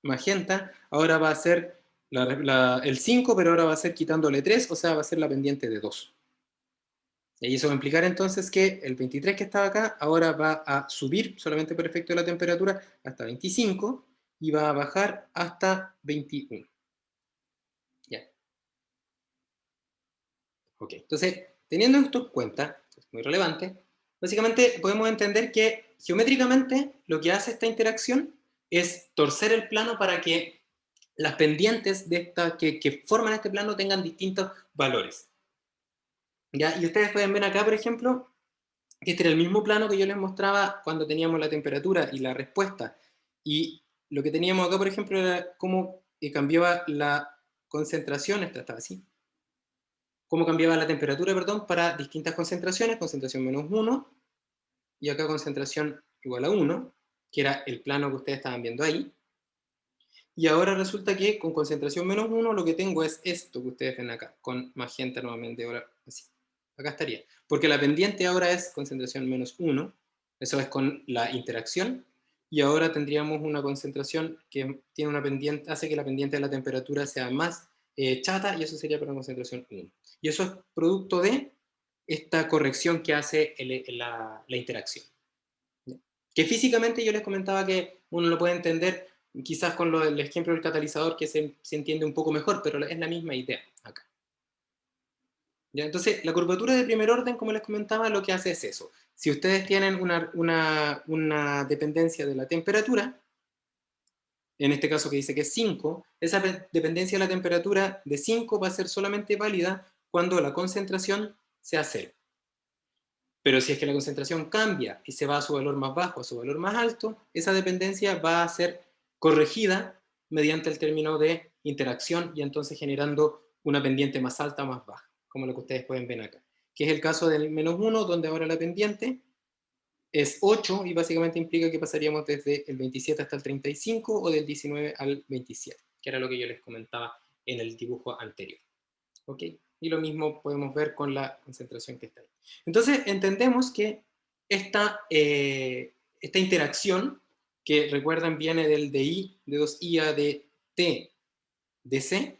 magenta, ahora va a ser el 5, pero ahora va a ser quitándole 3, o sea, va a ser la pendiente de 2. Y eso va a implicar entonces que el 23 que estaba acá, ahora va a subir, solamente por efecto de la temperatura, hasta 25, y va a bajar hasta 21. Ya. Ok, entonces, teniendo esto en cuenta, es muy relevante, básicamente podemos entender que geométricamente lo que hace esta interacción es torcer el plano para que las pendientes que forman este plano tengan distintos valores. ¿Ya? Y ustedes pueden ver acá, por ejemplo, que este era el mismo plano que yo les mostraba cuando teníamos la temperatura y la respuesta. Y lo que teníamos acá, por ejemplo, era cómo cambiaba la concentración, esta estaba así, cómo cambiaba la temperatura, perdón, para distintas concentraciones, concentración -1, y acá concentración igual a 1, que era el plano que ustedes estaban viendo ahí. Y ahora resulta que con concentración -1 lo que tengo es esto que ustedes ven acá, con magenta nuevamente, ahora así. Acá estaría. Porque la pendiente ahora es concentración -1, eso es con la interacción, y ahora tendríamos una concentración que tiene una pendiente, hace que la pendiente de la temperatura sea más chata, y eso sería para concentración 1. Y eso es producto de esta corrección que hace la interacción. Que físicamente yo les comentaba que uno lo puede entender quizás con el ejemplo del catalizador que se entiende un poco mejor, pero es la misma idea acá. ¿Ya? Entonces, la curvatura de primer orden, como les comentaba, lo que hace es eso. Si ustedes tienen una dependencia de la temperatura, en este caso que dice que es 5, esa dependencia de la temperatura de 5 va a ser solamente válida cuando la concentración sea 0. Pero si es que la concentración cambia y se va a su valor más bajo, a su valor más alto, esa dependencia va a ser corregida mediante el término de interacción y entonces generando una pendiente más alta o más baja, como lo que ustedes pueden ver acá. Que es el caso del -1, donde ahora la pendiente es 8 y básicamente implica que pasaríamos desde el 27 hasta el 35 o del 19 al 27, que era lo que yo les comentaba en el dibujo anterior. ¿Ok? Y lo mismo podemos ver con la concentración que está ahí. Entonces, entendemos que esta interacción, que recuerdan viene del de I, de 2I a de T, de C,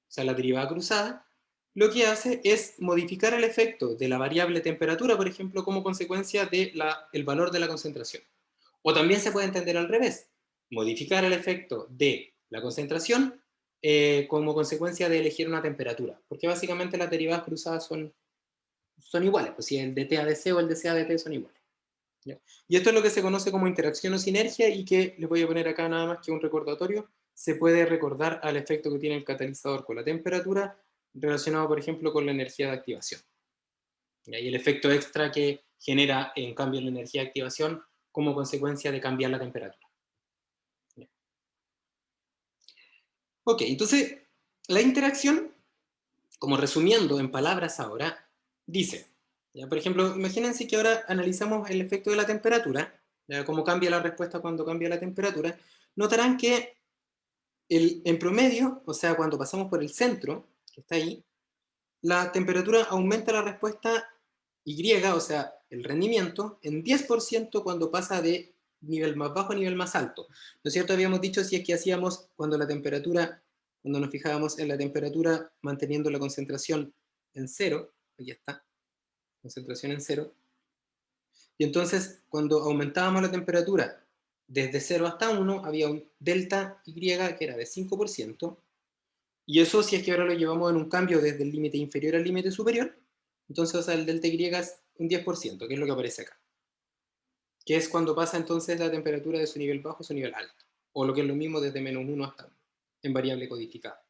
o sea, la derivada cruzada, lo que hace es modificar el efecto de la variable temperatura, por ejemplo, como consecuencia del valor de la concentración. O también se puede entender al revés, modificar el efecto de la concentración como consecuencia de elegir una temperatura, porque básicamente las derivadas cruzadas son iguales, pues si el de T a de C o el de C a de T son iguales. ¿Ya? Y esto es lo que se conoce como interacción o sinergia y que les voy a poner acá nada más que un recordatorio, se puede recordar al efecto que tiene el catalizador con la temperatura relacionado, por ejemplo, con la energía de activación. ¿Ya? Y el efecto extra que genera, en cambio, la energía de activación como consecuencia de cambiar la temperatura. ¿Ya? Ok, entonces, la interacción, como resumiendo en palabras ahora, dice, ¿ya? Por ejemplo, imagínense que ahora analizamos el efecto de la temperatura, ¿ya? Cómo cambia la respuesta cuando cambia la temperatura, notarán que en promedio, o sea, cuando pasamos por el centro, que está ahí, la temperatura aumenta la respuesta Y, o sea, el rendimiento, en 10% cuando pasa de nivel más bajo a nivel más alto. ¿No es cierto? Habíamos dicho si es que hacíamos cuando la temperatura, cuando nos fijábamos en la temperatura manteniendo la concentración en cero, aquí está, concentración en cero, y entonces cuando aumentábamos la temperatura desde 0 hasta 1, había un delta Y que era de 5%, y eso si es que ahora lo llevamos en un cambio desde el límite inferior al límite superior, entonces o sea, el delta Y es un 10%, que es lo que aparece acá. Que es cuando pasa entonces la temperatura de su nivel bajo a su nivel alto, o lo que es lo mismo desde -1 hasta 1, en variable codificada.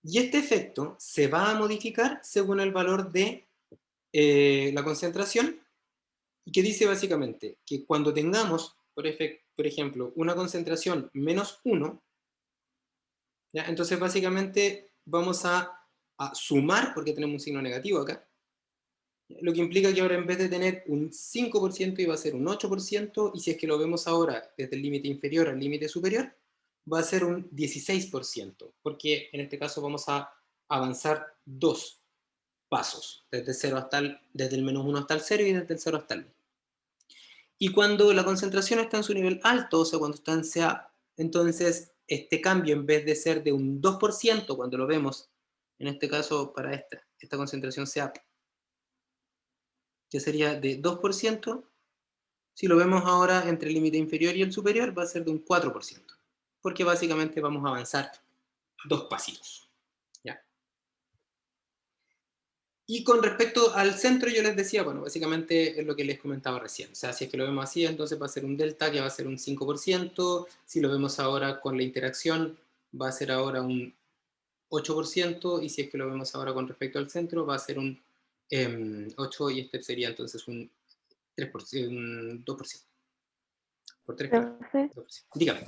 Y este efecto se va a modificar según el valor de la concentración, y que dice básicamente que cuando tengamos, por ejemplo, una concentración -1, ¿ya? Entonces básicamente vamos a sumar, porque tenemos un signo negativo acá, lo que implica que ahora en vez de tener un 5% iba a ser un 8%, y si es que lo vemos ahora desde el límite inferior al límite superior, va a ser un 16%, porque en este caso vamos a avanzar dos pasos, desde el -1 hasta el 0 y desde el 0 hasta el 1. Y cuando la concentración está en su nivel alto, o sea, cuando está en CA, entonces este cambio, en vez de ser de un 2%, cuando lo vemos, en este caso para esta concentración CA, que sería de 2%, si lo vemos ahora entre el límite inferior y el superior, va a ser de un 4%, porque básicamente vamos a avanzar dos pasitos. ¿Ya? Y con respecto al centro, yo les decía, bueno, básicamente es lo que les comentaba recién. O sea, si es que lo vemos así, entonces va a ser un delta que va a ser un 5%. Si lo vemos ahora con la interacción, va a ser ahora un 8%. Y si es que lo vemos ahora con respecto al centro, va a ser un 8%, y este sería entonces un 3%, un 2%. Por 3, claro. Profe, 2%. Dígame,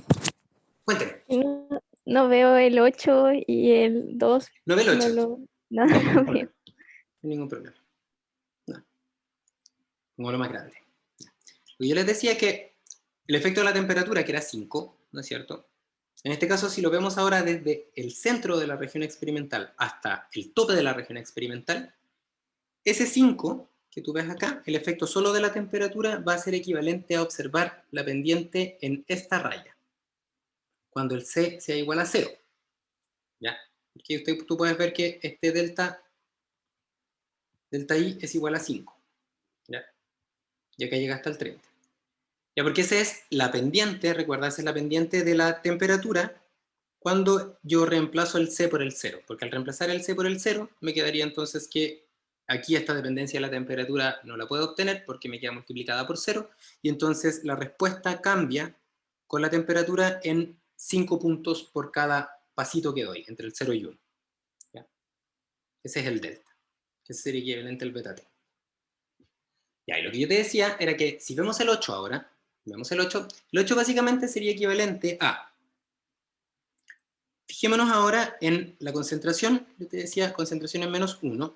cuénteme. no, no veo el 8 y el 2, ¿No ve el no 8? lo, no, No hay no ningún veo. problema. No hay ningún problema. No, como lo más grande. Lo que yo les decía es que el efecto de la temperatura, que era 5, ¿no es cierto? En este caso, si lo vemos ahora desde el centro de la región experimental hasta el tope de la región experimental, ese 5 que tú ves acá, el efecto solo de la temperatura va a ser equivalente a observar la pendiente en esta raya, cuando el C sea igual a 0. ¿Ya? Porque tú puedes ver que este delta I es igual a 5. ¿Ya? Y acá llega hasta el 30. Ya, porque esa es la pendiente, recuerda, esa es la pendiente de la temperatura cuando yo reemplazo el C por el cero, porque al reemplazar el C por el cero, me quedaría entonces que aquí esta dependencia de la temperatura no la puedo obtener porque me queda multiplicada por cero, y entonces la respuesta cambia con la temperatura en 5 puntos por cada pasito que doy, entre el 0 y 1. ¿Ya? Ese es el delta, que sería equivalente al beta T. Ya, y lo que yo te decía era que si vemos el 8 ahora, vemos el 8 básicamente sería equivalente a, fijémonos ahora en la concentración, yo te decía concentración en menos 1.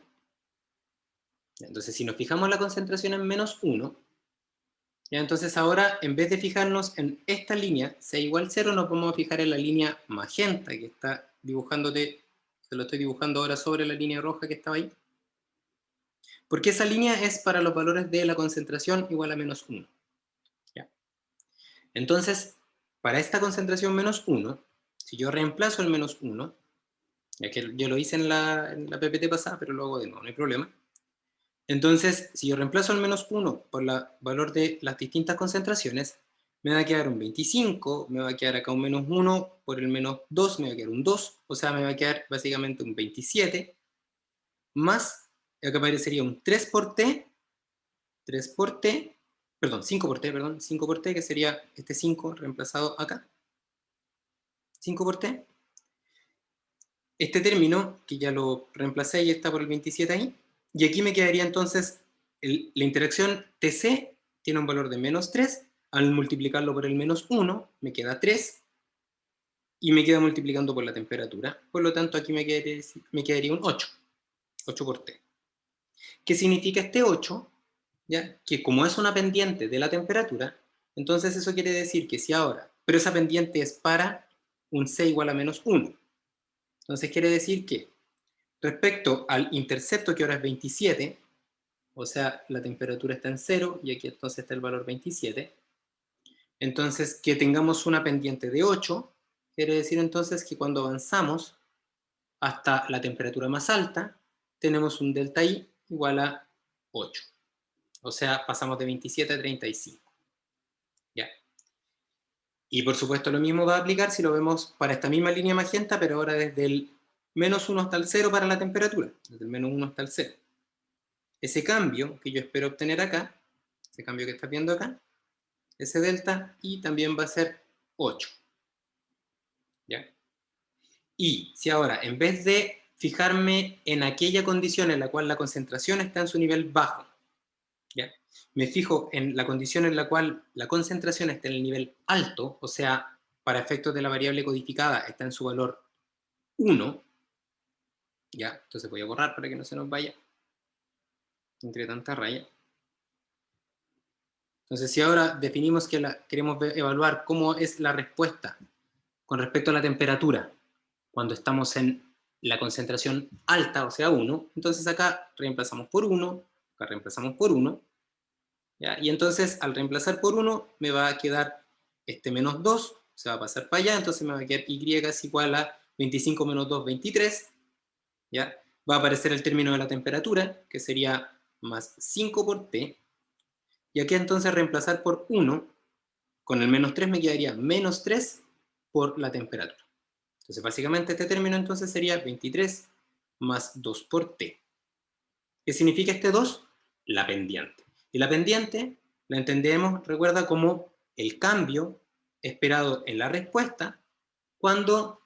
Entonces si nos fijamos en la concentración en menos 1, ya, entonces ahora en vez de fijarnos en esta línea, C igual 0, nos vamos a fijar en la línea magenta que está dibujándote, te lo estoy dibujando ahora sobre la línea roja que estaba ahí, porque esa línea es para los valores de la concentración igual a menos 1. ¿Ya? Entonces, para esta concentración menos 1, si yo reemplazo el menos 1, ya que yo lo hice en la PPT pasada, pero lo hago de nuevo, no hay problema. Entonces, si yo reemplazo el menos 1 por el valor de las distintas concentraciones, me va a quedar un 25, me va a quedar acá un menos 1, por el menos 2 me va a quedar un 2, o sea, me va a quedar básicamente un 27, más, acá aparecería un 3 por T, 3 por T, perdón, 5 por T, perdón, 5 por T, que sería este 5 reemplazado acá, 5 por T. Este término, que ya lo reemplacé y está por el 27 ahí, y aquí me quedaría entonces, la interacción TC tiene un valor de menos 3, al multiplicarlo por el menos 1, me queda 3, y me queda multiplicando por la temperatura, por lo tanto aquí me quedaría un 8, 8 por T. ¿Qué significa este 8? ¿Ya? Que como es una pendiente de la temperatura, entonces eso quiere decir que si ahora, pero esa pendiente es para un C igual a menos 1, entonces quiere decir que respecto al intercepto que ahora es 27, o sea, la temperatura está en 0 y aquí entonces está el valor 27, entonces que tengamos una pendiente de 8, quiere decir entonces que cuando avanzamos hasta la temperatura más alta, tenemos un delta I igual a 8. O sea, pasamos de 27 a 35. ¿Ya? Y por supuesto lo mismo va a aplicar si lo vemos para esta misma línea magenta, pero ahora desde el menos 1 hasta el 0 para la temperatura, desde el menos 1 hasta el 0. Ese cambio que yo espero obtener acá, ese cambio que estás viendo acá, ese delta I también va a ser 8. ¿Ya? Y si ahora, en vez de fijarme en aquella condición en la cual la concentración está en su nivel bajo, ¿ya? Me fijo en la condición en la cual la concentración está en el nivel alto, o sea, para efectos de la variable codificada está en su valor 1, ¿ya? Entonces voy a borrar para que no se nos vaya entre tanta raya. Entonces, si ahora definimos que queremos evaluar cómo es la respuesta con respecto a la temperatura cuando estamos en la concentración alta, o sea 1, entonces acá reemplazamos por 1, acá reemplazamos por 1, ¿ya? Y entonces al reemplazar por 1 me va a quedar este menos 2, se va a pasar para allá, entonces me va a quedar y es igual a 25 menos 2, 23, ¿ya? Va a aparecer el término de la temperatura, que sería más 5 por T, y aquí entonces reemplazar por 1, con el menos 3 me quedaría menos 3 por la temperatura. Entonces básicamente este término entonces sería 23 más 2 por T. ¿Qué significa este 2? La pendiente. Y la pendiente la entendemos, recuerda, como el cambio esperado en la respuesta cuando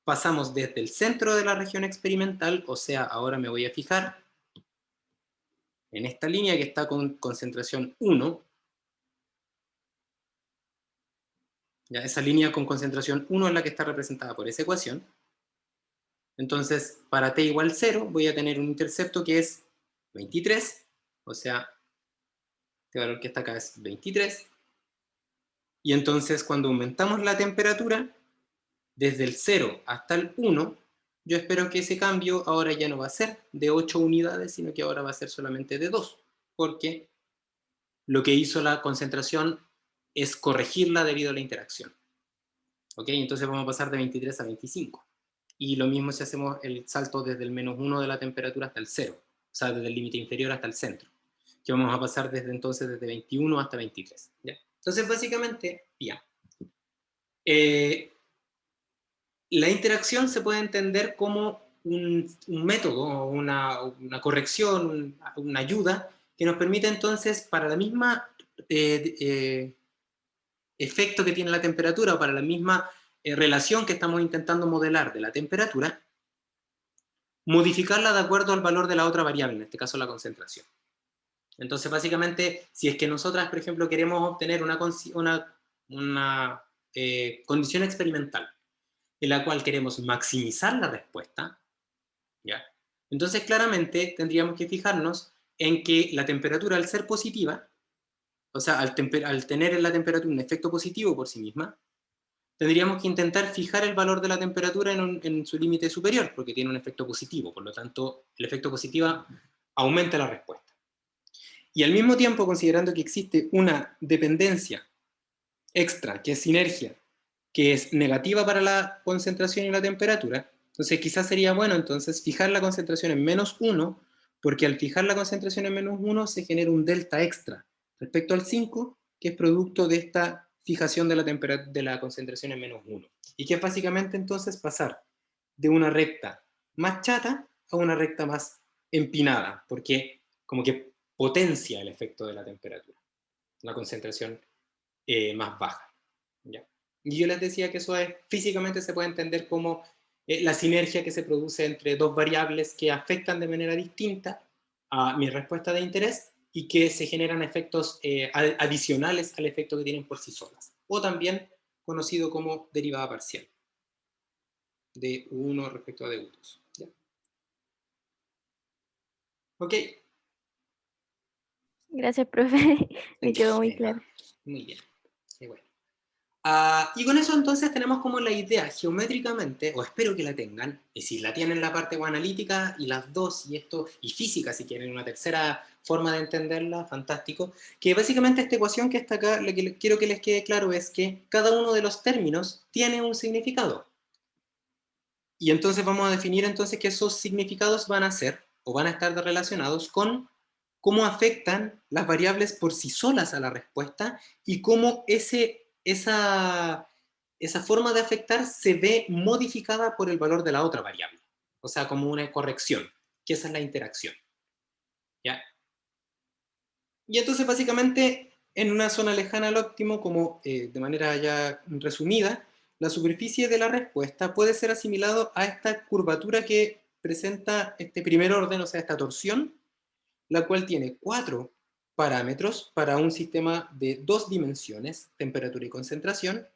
pasamos desde el centro de la región experimental, o sea, ahora me voy a fijar en esta línea que está con concentración 1, ¿ya? Esa línea con concentración 1 es la que está representada por esa ecuación. Entonces, para t igual 0, voy a tener un intercepto que es 23, o sea, este valor que está acá es 23. Y entonces, cuando aumentamos la temperatura, desde el 0 hasta el 1, yo espero que ese cambio ahora ya no va a ser de 8 unidades, sino que ahora va a ser solamente de 2, porque lo que hizo la concentración es corregirla debido a la interacción. ¿Ok? Entonces vamos a pasar de 23 a 25. Y lo mismo si hacemos el salto desde el menos 1 de la temperatura hasta el 0, o sea, desde el límite inferior hasta el centro, que vamos a pasar desde entonces desde 21 hasta 23. ¿Ya? Entonces, básicamente, ya. Eh, la interacción se puede entender como un método, una corrección, una ayuda, que nos permite entonces, para la misma efecto que tiene la temperatura, o para la misma relación que estamos intentando modelar de la temperatura, modificarla de acuerdo al valor de la otra variable, en este caso la concentración. Entonces, básicamente, si es que nosotras, por ejemplo, queremos obtener una condición experimental en la cual queremos maximizar la respuesta, ¿ya? Entonces, claramente, tendríamos que fijarnos en que la temperatura, al ser positiva, o sea, al tener en la temperatura un efecto positivo por sí misma, tendríamos que intentar fijar el valor de la temperatura en su límite superior, porque tiene un efecto positivo, por lo tanto, el efecto positivo aumenta la respuesta. Y al mismo tiempo, considerando que existe una dependencia extra, que es sinergia, que es negativa para la concentración y la temperatura, entonces quizás sería bueno entonces fijar la concentración en -1, porque al fijar la concentración en -1 se genera un delta extra respecto al 5, que es producto de esta fijación de la concentración en -1. Y que es básicamente entonces pasar de una recta más chata a una recta más empinada, porque como que potencia el efecto de la temperatura, la concentración más baja. ¿Ya? Y yo les decía que eso es, físicamente se puede entender como la sinergia que se produce entre dos variables que afectan de manera distinta a mi respuesta de interés y que se generan efectos adicionales al efecto que tienen por sí solas. O también conocido como derivada parcial de U1 respecto a D2. ¿Ya? Ok. Gracias, profe. Me quedó muy claro. Muy bien. Qué bueno. Y con eso entonces tenemos como la idea geométricamente, o espero que la tengan, y si la tienen la parte analítica y las dos, y esto, y física si quieren una tercera forma de entenderla, fantástico, que básicamente esta ecuación que está acá, lo que quiero que les quede claro es que cada uno de los términos tiene un significado. Y entonces vamos a definir entonces que esos significados van a ser, o van a estar relacionados con cómo afectan las variables por sí solas a la respuesta y cómo esa forma de afectar se ve modificada por el valor de la otra variable. O sea, como una corrección, que esa es la interacción. ¿Ya? Y entonces, básicamente, en una zona lejana al óptimo, como de manera ya resumida, la superficie de la respuesta puede ser asimilado a esta curvatura que presenta este primer orden, o sea, esta torsión, la cual tiene 4 parámetros para un sistema de 2 dimensiones, temperatura y concentración.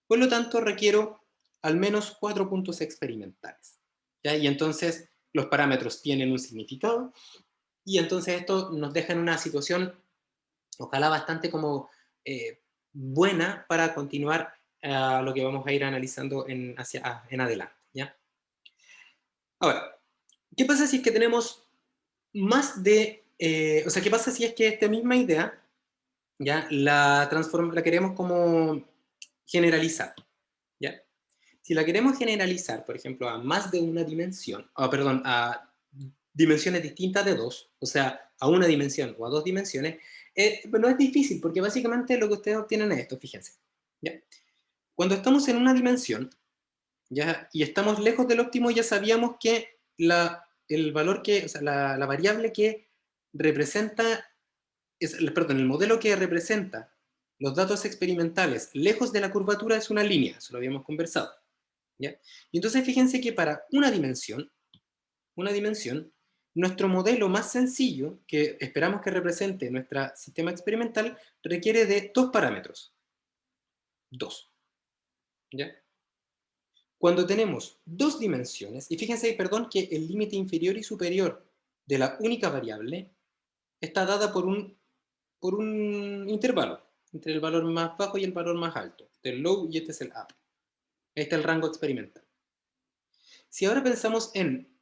Por lo tanto, requiero al menos 4 puntos experimentales. ¿Ya? Y entonces los parámetros tienen un significado, y entonces esto nos deja en una situación, ojalá bastante como buena para continuar lo que vamos a ir analizando en adelante. ¿Ya? Ahora, ¿qué pasa si es que tenemos más de, o sea, qué pasa si es que esta misma idea, ya, la queremos como generalizar, ¿ya? Si la queremos generalizar, por ejemplo, a más de una dimensión, perdón, a dimensiones distintas de dos, o sea, a una dimensión o a dos dimensiones, no es difícil, porque básicamente lo que ustedes obtienen es esto, fíjense, ¿ya? Cuando estamos en una dimensión, ¿ya? Y estamos lejos del óptimo, ya sabíamos que el valor que, o sea, la variable que representa, perdón, el modelo que representa los datos experimentales lejos de la curvatura es una línea, eso lo habíamos conversado. ¿Ya? Y entonces fíjense que para una dimensión, nuestro modelo más sencillo, que esperamos que represente nuestro sistema experimental, requiere de dos parámetros. Dos. ¿Ya? Cuando tenemos dos dimensiones, y fíjense, perdón, que el límite inferior y superior de la única variable está dada por un intervalo entre el valor más bajo y el valor más alto. Este es el low y este es el up. Este es el rango experimental. Si ahora pensamos en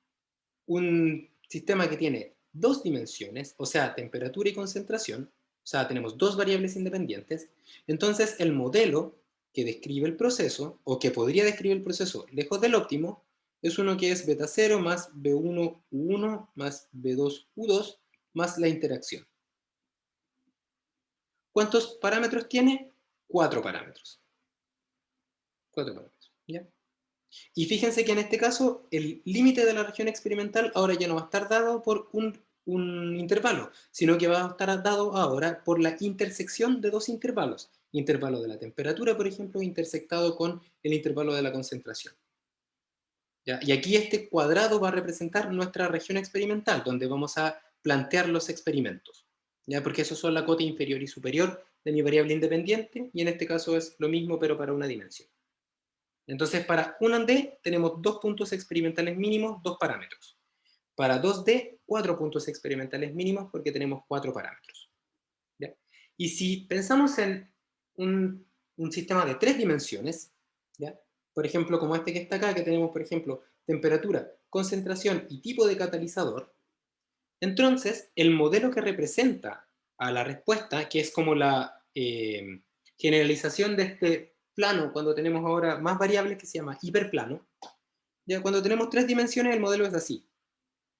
un sistema que tiene dos dimensiones, o sea, temperatura y concentración, o sea, tenemos dos variables independientes, entonces el modelo que describe el proceso, o que podría describir el proceso lejos del óptimo, es uno que es beta 0 más B1U1 más B2U2 más la interacción. ¿Cuántos parámetros tiene? 4 parámetros. 4 parámetros, ¿ya? Y fíjense que en este caso, el límite de la región experimental ahora ya no va a estar dado por un intervalo, sino que va a estar dado ahora por la intersección de dos intervalos. Intervalo de la temperatura, por ejemplo, intersectado con el intervalo de la concentración. ¿Ya? Y aquí este cuadrado va a representar nuestra región experimental, donde vamos a plantear los experimentos. ¿Ya? Porque esos son la cota inferior y superior de mi variable independiente, y en este caso es lo mismo, pero para una dimensión. Entonces, para un D tenemos 2 puntos experimentales mínimos, 2 parámetros. Para 2D, 4 puntos experimentales mínimos, porque tenemos 4 parámetros. ¿Ya? Y si pensamos en un sistema de 3 dimensiones, ¿ya? Por ejemplo, como este que está acá, que tenemos, por ejemplo, temperatura, concentración y tipo de catalizador, entonces el modelo que representa a la respuesta, que es como la generalización de este plano, cuando tenemos ahora más variables, que se llama hiperplano, ya cuando tenemos 3 dimensiones el modelo es así.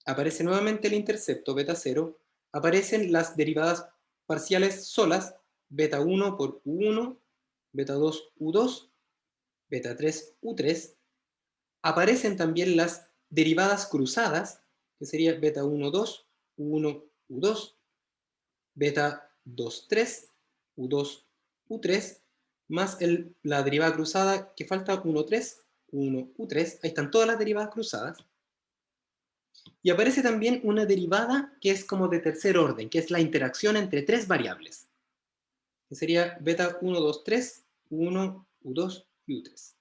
Aparece nuevamente el intercepto beta 0, aparecen las derivadas parciales solas, beta 1 por U1, beta 2 U2, beta 3 U3, aparecen también las derivadas cruzadas, que sería beta 1 2, U1 U2, beta 2 3, U2 U3, más la derivada cruzada que falta 1 3, 1 U3, ahí están todas las derivadas cruzadas. Y aparece también una derivada que es como de tercer orden, que es la interacción entre 3 variables, que sería beta 1 2 3, U1 U2 y U3.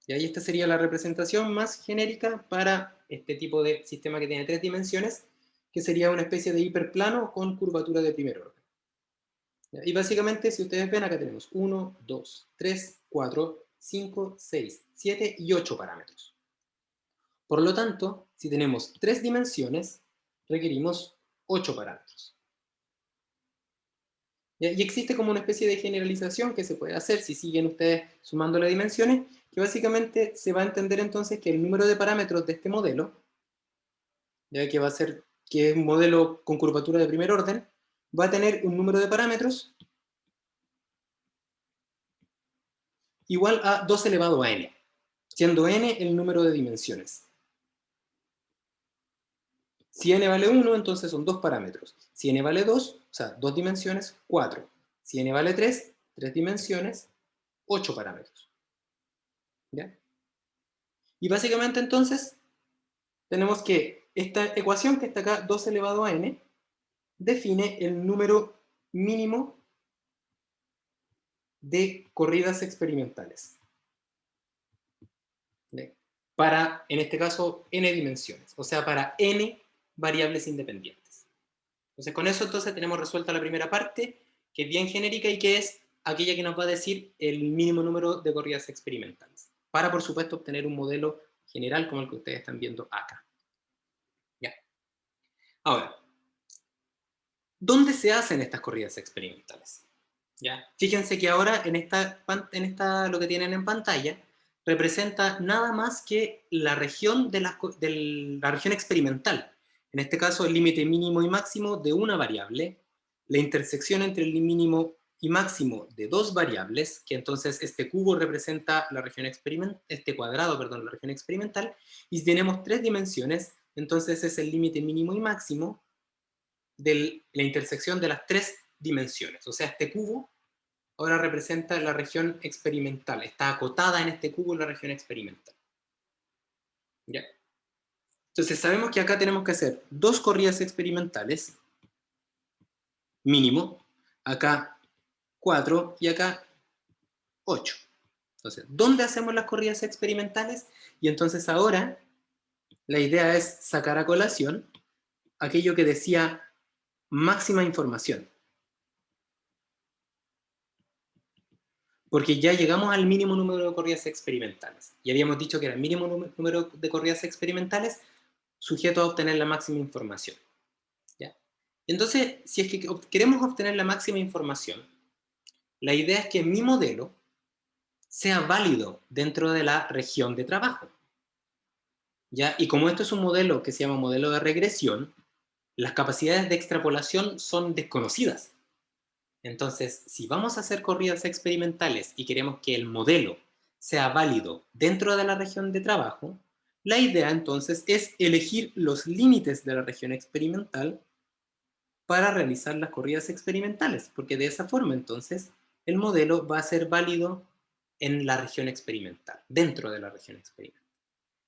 Y ahí esta sería la representación más genérica para este tipo de sistema que tiene 3 dimensiones, que sería una especie de hiperplano con curvatura de primer orden. Y básicamente, si ustedes ven, acá tenemos 1, 2, 3, 4, 5, 6, 7 y 8 parámetros. Por lo tanto, si tenemos 3 dimensiones, requerimos 8 parámetros. Y existe como una especie de generalización que se puede hacer si siguen ustedes sumando las dimensiones, que básicamente se va a entender entonces que el número de parámetros de este modelo, ya que va a ser, que es un modelo con curvatura de primer orden, va a tener un número de parámetros igual a 2 elevado a n, siendo n el número de dimensiones. Si n vale 1, entonces son 2 parámetros. Si n vale 2, o sea, 2 dimensiones, 4. Si n vale 3, 3 dimensiones, 8 parámetros. ¿Ya? Y básicamente entonces tenemos que esta ecuación que está acá, 2 elevado a n, define el número mínimo de corridas experimentales. ¿Ve? Para, en este caso, n dimensiones, o sea, para n variables independientes. Entonces, con eso entonces tenemos resuelta la primera parte, que es bien genérica y que es aquella que nos va a decir el mínimo número de corridas experimentales, para, por supuesto, obtener un modelo general como el que ustedes están viendo acá. Ya. Ahora, ¿dónde se hacen estas corridas experimentales? ¿Ya? Fíjense que ahora en esta lo que tienen en pantalla representa nada más que la región de la región experimental. En este caso, el límite mínimo y máximo de una variable, la intersección entre el mínimo y máximo de dos variables, que entonces este cubo representa la región experimental, este cuadrado, perdón, la región experimental, y si tenemos 3 dimensiones, entonces es el límite mínimo y máximo de la intersección de las 3 dimensiones. O sea, este cubo ahora representa la región experimental. Está acotada en este cubo la región experimental. ¿Ya? Entonces sabemos que acá tenemos que hacer 2 corridas experimentales, mínimo, acá 4 y acá 8. Entonces, ¿dónde hacemos las corridas experimentales? Y entonces ahora la idea es sacar a colación aquello que decía máxima información. Porque ya llegamos al mínimo número de corridas experimentales. Y habíamos dicho que era el mínimo número de corridas experimentales sujeto a obtener la máxima información. ¿Ya? Entonces, si es que queremos obtener la máxima información, la idea es que mi modelo sea válido dentro de la región de trabajo. ¿Ya? Y como esto es un modelo que se llama modelo de regresión, las capacidades de extrapolación son desconocidas. Entonces, si vamos a hacer corridas experimentales y queremos que el modelo sea válido dentro de la región de trabajo, la idea entonces es elegir los límites de la región experimental para realizar las corridas experimentales, porque de esa forma entonces el modelo va a ser válido en la región experimental, dentro de la región experimental.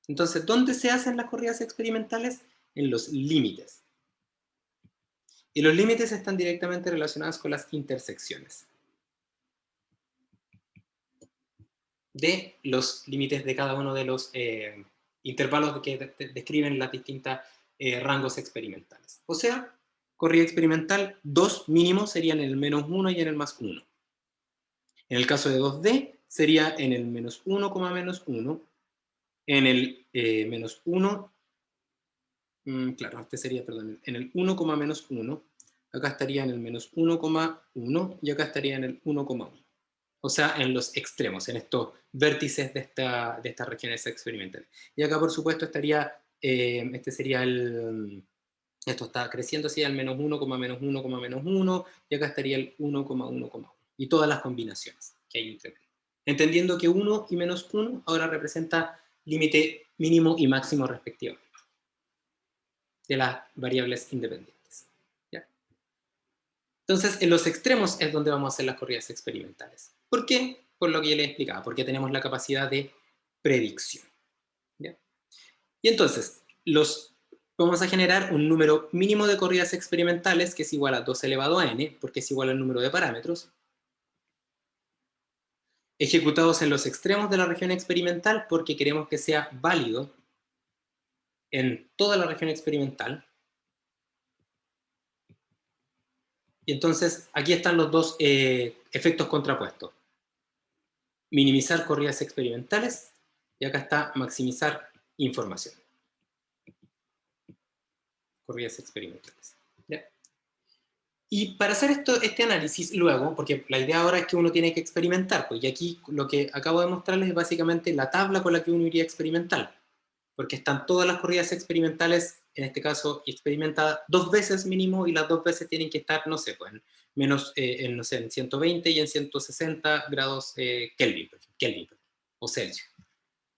Entonces, ¿dónde se hacen las corridas experimentales? En los límites. Y los límites están directamente relacionados con las intersecciones de los límites de cada uno de los intervalos que describen las distintas rangos experimentales. O sea, corrida experimental, dos mínimos serían en el -1 y en el +1. En el caso de 2D, sería en el -1, -1, en el -1, claro, este sería, perdón, en el 1, -1, acá estaría en el -1,1 y acá estaría en el 1,1. O sea, en los extremos, en estos vértices de estas regiones experimentales. Y acá, por supuesto, estaría, este sería esto está creciendo así al -1, -1, -1, y acá estaría el 1,1,1. Y todas las combinaciones que hay entre medio. Entendiendo que 1 y -1 ahora representa límite mínimo y máximo respectivamente de las variables independientes. ¿Ya? Entonces, en los extremos es donde vamos a hacer las corridas experimentales. ¿Por qué? Por lo que ya les explicaba, porque tenemos la capacidad de predicción. ¿Ya? Y entonces, vamos a generar un número mínimo de corridas experimentales que es igual a 2 elevado a n, porque es igual al número de parámetros, ejecutados en los extremos de la región experimental porque queremos que sea válido en toda la región experimental. Y entonces, aquí están los dos efectos contrapuestos. Minimizar corridas experimentales y acá está maximizar información. Corridas experimentales. ¿Ya? Y para hacer este análisis luego, porque la idea ahora es que uno tiene que experimentar, pues, y aquí lo que acabo de mostrarles es básicamente la tabla con la que uno iría a experimentar, porque están todas las corridas experimentales, en este caso experimentadas 2 veces mínimo, y las 2 veces tienen que estar, no sé, pues, no sé, en 120 y en 160 grados Kelvin o Celsius.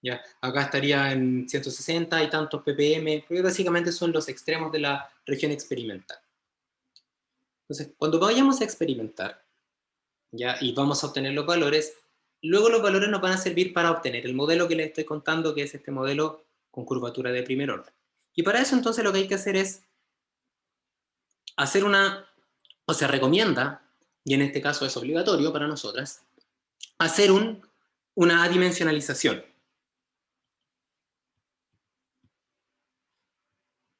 ¿Ya? Acá estaría en 160 y tantos ppm, porque básicamente son los extremos de la región experimental. Entonces, cuando vayamos a experimentar, ¿ya? Y vamos a obtener los valores, luego los valores nos van a servir para obtener el modelo que les estoy contando, que es este modelo con curvatura de primer orden. Y para eso entonces lo que hay que hacer es hacer o se recomienda, y en este caso es obligatorio para nosotras, hacer una adimensionalización.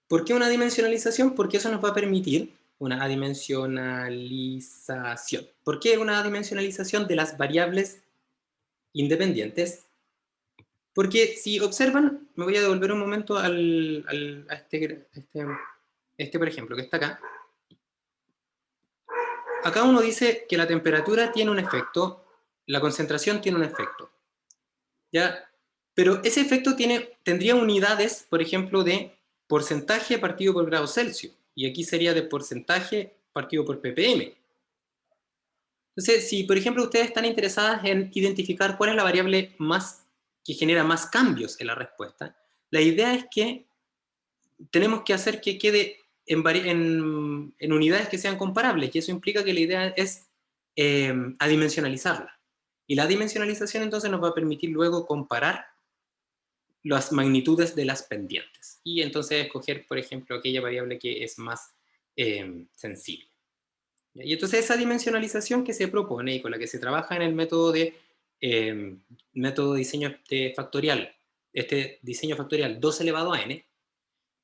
¿Por qué una dimensionalización? Porque eso nos va a permitir una adimensionalización. ¿Por qué una adimensionalización de las variables independientes? Porque si observan, me voy a devolver un momento a este, por ejemplo, que está acá. Acá uno dice que la temperatura tiene un efecto, la concentración tiene un efecto. ¿Ya? Pero ese efecto tendría unidades, por ejemplo, de porcentaje partido por grado Celsius. Y aquí sería de porcentaje partido por ppm. Entonces, si por ejemplo ustedes están interesadas en identificar cuál es la variable que genera más cambios en la respuesta, la idea es que tenemos que hacer que quede en unidades que sean comparables, y eso implica que la idea es adimensionalizarla. Y la dimensionalización entonces nos va a permitir luego comparar las magnitudes de las pendientes. Y entonces escoger, por ejemplo, aquella variable que es más sensible. Y entonces esa dimensionalización que se propone y con la que se trabaja en el método de diseño factorial, este diseño factorial 2 elevado a n,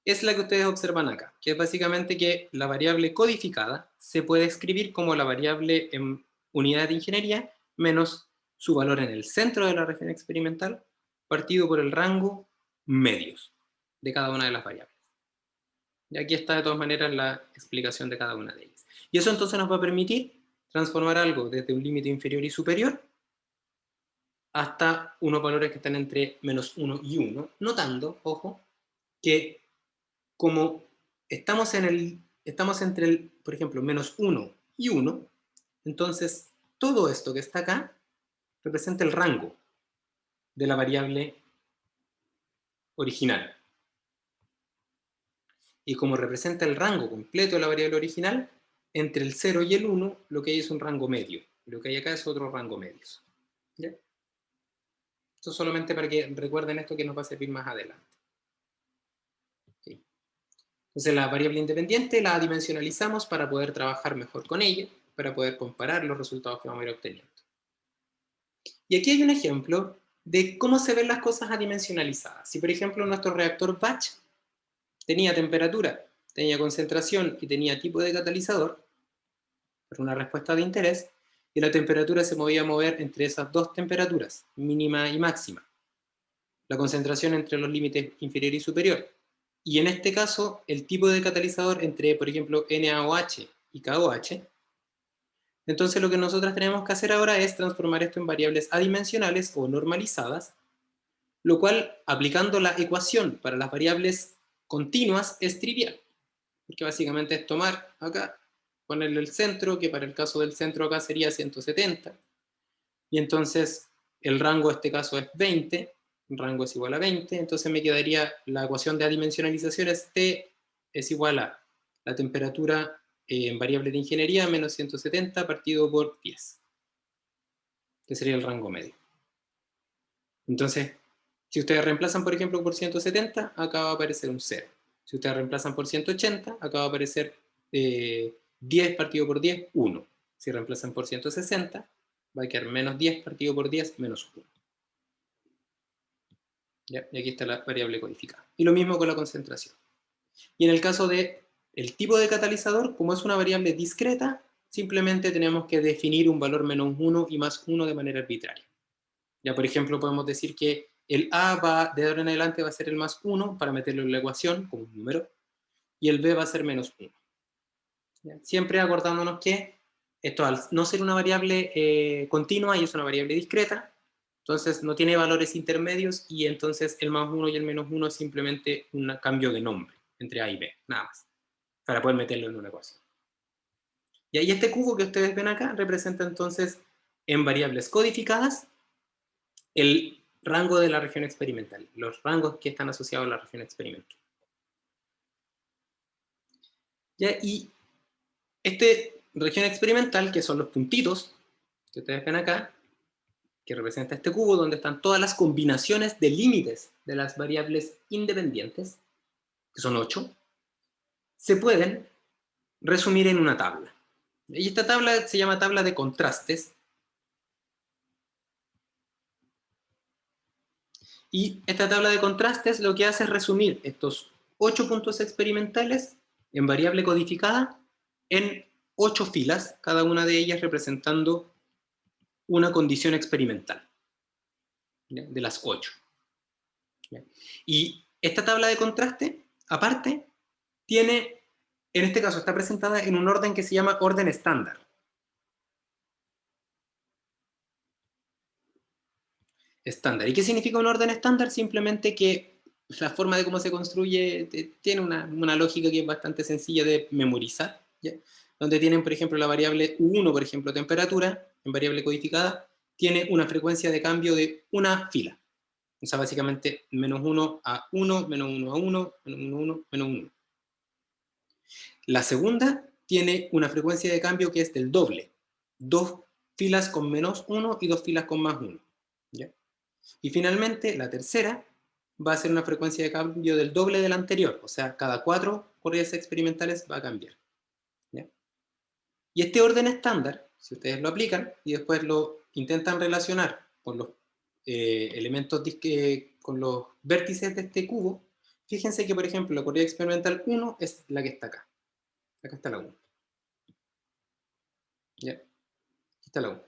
es la que ustedes observan acá, que es básicamente que la variable codificada se puede escribir como la variable en unidad de ingeniería menos su valor en el centro de la región experimental, partido por el rango medios de cada una de las variables. Y aquí está de todas maneras la explicación de cada una de ellas. Y eso entonces nos va a permitir transformar algo desde un límite inferior y superior hasta unos valores que están entre -1 y 1, notando, ojo, que como estamos entre por ejemplo, -1 y 1, Entonces, todo esto que está acá representa el rango de la variable original. Y como representa el rango completo de la variable original, entre el 0 y el 1, lo que hay es un rango medio. Y lo que hay acá es otro rango medios. ¿Ya? Esto solamente para que recuerden esto que nos va a servir más adelante. ¿Sí? Entonces la variable independiente la dimensionalizamos para poder trabajar mejor con ella, para poder comparar los resultados que vamos a ir obteniendo. Y aquí hay un ejemplo de cómo se ven las cosas adimensionalizadas. Si por ejemplo nuestro reactor batch tenía temperatura, tenía concentración y tenía tipo de catalizador, por una respuesta de interés, y la temperatura se podía mover entre esas dos temperaturas, mínima y máxima. La concentración entre los límites inferior y superior. Y en este caso, el tipo de catalizador entre, por ejemplo, NaOH y KOH. Entonces lo que nosotros tenemos que hacer ahora es transformar esto en variables adimensionales o normalizadas, lo cual, aplicando la ecuación para las variables continuas, es trivial. Porque básicamente es tomar acá, ponerle el centro, que para el caso del centro acá sería 170, y entonces el rango en este caso es 20, el rango es igual a 20, entonces me quedaría la ecuación de adimensionalización es T es igual a la temperatura en variable de ingeniería menos 170 partido por 10, que sería el rango medio. Entonces, si ustedes reemplazan, por ejemplo, por 170, acá va a aparecer un 0. Si ustedes reemplazan por 180, acá va a aparecer 10 partido por 10, 1. Si reemplazan por 160, va a quedar menos 10 partido por 10, menos 1. ¿Ya? Y aquí está la variable codificada. Y lo mismo con la concentración. Y en el caso de el tipo de catalizador, como es una variable discreta, simplemente tenemos que definir un valor menos 1 y más 1 de manera arbitraria. Ya, por ejemplo, podemos decir que el A va, de ahora en adelante va a ser el más 1 para meterlo en la ecuación como un número, y el B va a ser menos 1. ¿Ya? Siempre acordándonos que esto al no ser una variable continua y es una variable discreta, entonces no tiene valores intermedios y entonces el más 1 y el menos 1 es simplemente un cambio de nombre entre A y B, nada más, para poder meterlo en una ecuación. Y ahí este cubo que ustedes ven acá representa entonces en variables codificadas el rango de la región experimental, los rangos que están asociados a la región experimental. ¿Ya? Y esta región experimental, que son los puntitos que ustedes ven acá, que representa este cubo donde están todas las combinaciones de límites de las variables independientes, que son 8, se pueden resumir en una tabla. Y esta tabla se llama tabla de contrastes. Y esta tabla de contrastes lo que hace es resumir estos 8 puntos experimentales en variable codificada en 8 filas, cada una de ellas representando una condición experimental, ¿ya? De las 8. ¿Ya? Y esta tabla de contraste, aparte, tiene, en este caso está presentada en un orden que se llama orden estándar. Estándar. ¿Y qué significa un orden estándar? Simplemente que la forma de cómo se construye tiene una lógica que es bastante sencilla de memorizar, ¿ya? Donde tienen, por ejemplo, la variable U1, por ejemplo, temperatura, en variable codificada, tiene una frecuencia de cambio de una fila. O sea, básicamente, menos 1 a 1, menos 1 a 1, menos 1 a 1, menos 1. La segunda tiene una frecuencia de cambio que es del doble. 2 filas con menos 1 y 2 filas con más 1. ¿Ya? Y finalmente, la tercera va a ser una frecuencia de cambio del doble de la anterior. O sea, cada 4 corridas experimentales va a cambiar. ¿Ya? Y este orden estándar, si ustedes lo aplican y después lo intentan relacionar con los elementos, con los vértices de este cubo, fíjense que, por ejemplo, la corrida experimental 1 es la que está acá. Acá está la 1. ¿Ya? Aquí está la 1.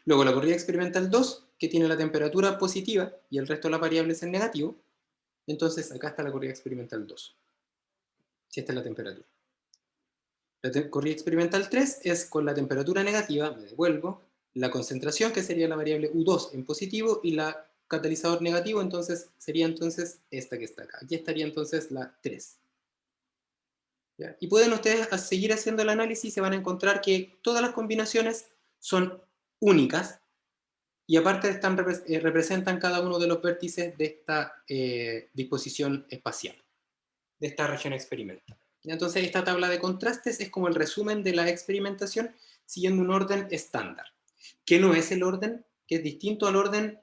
Luego la corrida experimental 2, que tiene la temperatura positiva y el resto de las variables en negativo. Entonces acá está la corrida experimental 2. Si esta es la temperatura. La corrida experimental 3 es con la temperatura negativa, me devuelvo, la concentración, que sería la variable U2 en positivo, y la catalizador negativo, entonces sería entonces esta que está acá. Aquí estaría entonces la 3. ¿Ya? Y pueden ustedes seguir haciendo el análisis y se van a encontrar que todas las combinaciones son únicas y aparte representan cada uno de los vértices de esta disposición espacial, de esta región experimental. Entonces, esta tabla de contrastes es como el resumen de la experimentación siguiendo un orden estándar, que no es el orden, que es distinto al orden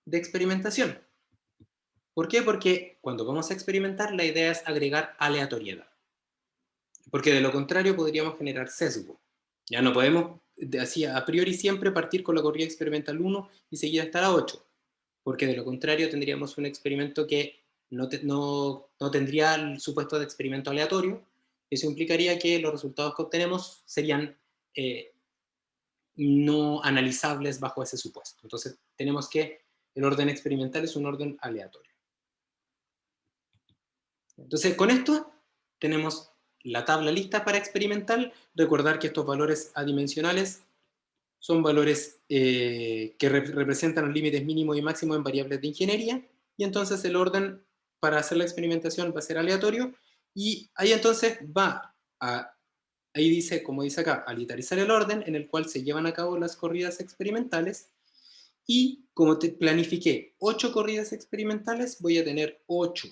de experimentación. ¿Por qué? Porque cuando vamos a experimentar, la idea es agregar aleatoriedad. Porque de lo contrario podríamos generar sesgo. Ya no podemos, así a priori siempre partir con la corrida experimental 1 y seguir hasta la 8, porque de lo contrario tendríamos un experimento que no tendría el supuesto de experimento aleatorio. Eso implicaría que los resultados que obtenemos serían no analizables bajo ese supuesto. Entonces tenemos que el orden experimental es un orden aleatorio. Entonces con esto tenemos la tabla lista para experimental. Recordar que estos valores adimensionales son valores que representan los límites mínimos y máximos en variables de ingeniería, y entonces el orden para hacer la experimentación va a ser aleatorio, y ahí entonces ahí dice, como dice acá, aleatorizar el orden en el cual se llevan a cabo las corridas experimentales, y como te planifiqué 8 corridas experimentales, voy a tener 8